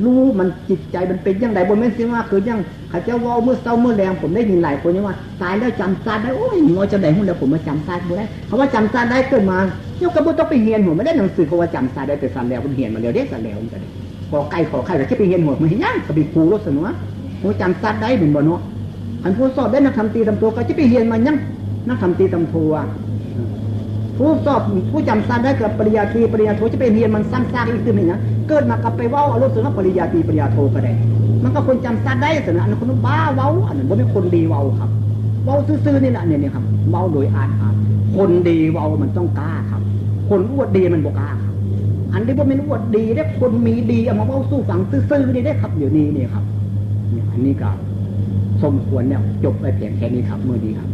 รู้มันจิตใจมันเป็นยังไงบนแม่นสิว่าคือยังข้าเจ้าว่าเมื่อเช้าเมื่อแรงผมได้ยินหลายคนว่าตายแล้วจำซาได้โอ้ยงอจะไหนหุ้นแล้วผมมาจำซาบ่ได้เขาว่าจำซาได้เกิดมาโยกกระบุต้องไปเรียนหัวไม่ได้หนังสือเขาว่าจำซาได้แต่ซาแล้วผมเรียนมาแล้วเด็กซาแล้วมันจะได้ขอไก่ขอไข่แต่จะไปเรียนหัวมันเห็นยังก็ไปครูรถสนุนผมจำซาได้เหมือนบ่เนาะอันผู้สอบได้นักทำตีทำตัวก็จะไปเรียนมายังนักทำตีทำตัวผู้สอบผู้จำซาได้กับปริญญาตรีปริญญาโทจะไปเรียนมันซ้ำซากอีกตื่นหนึ่งนะเกิดมากับไปว่าเอารถสนุนปริญญาตรีปริญญาโทก็ได้มันก็คนจำซาได้สนะอันนั้นคนบ้าเว้าอันนั้นบ่เป็นคนดีเว้าครับเว้าซื่อๆนี่แหละเนี่ยครับเว้าโดยอ่านคนดีเว้ามันต้องกล้าครับคนอวดดีมันบ่กล้าครับอันนี้บ่แม่นอวดดีได้คนมีดีเอามาเว้าสู้ฟังซื่อๆนี่ได้ครับเดี๋ยวนี้นี่ครับอันนี้ก็สมควรแล้วจบไปเพียงแค่นี้ครับมื้อนี้ครับ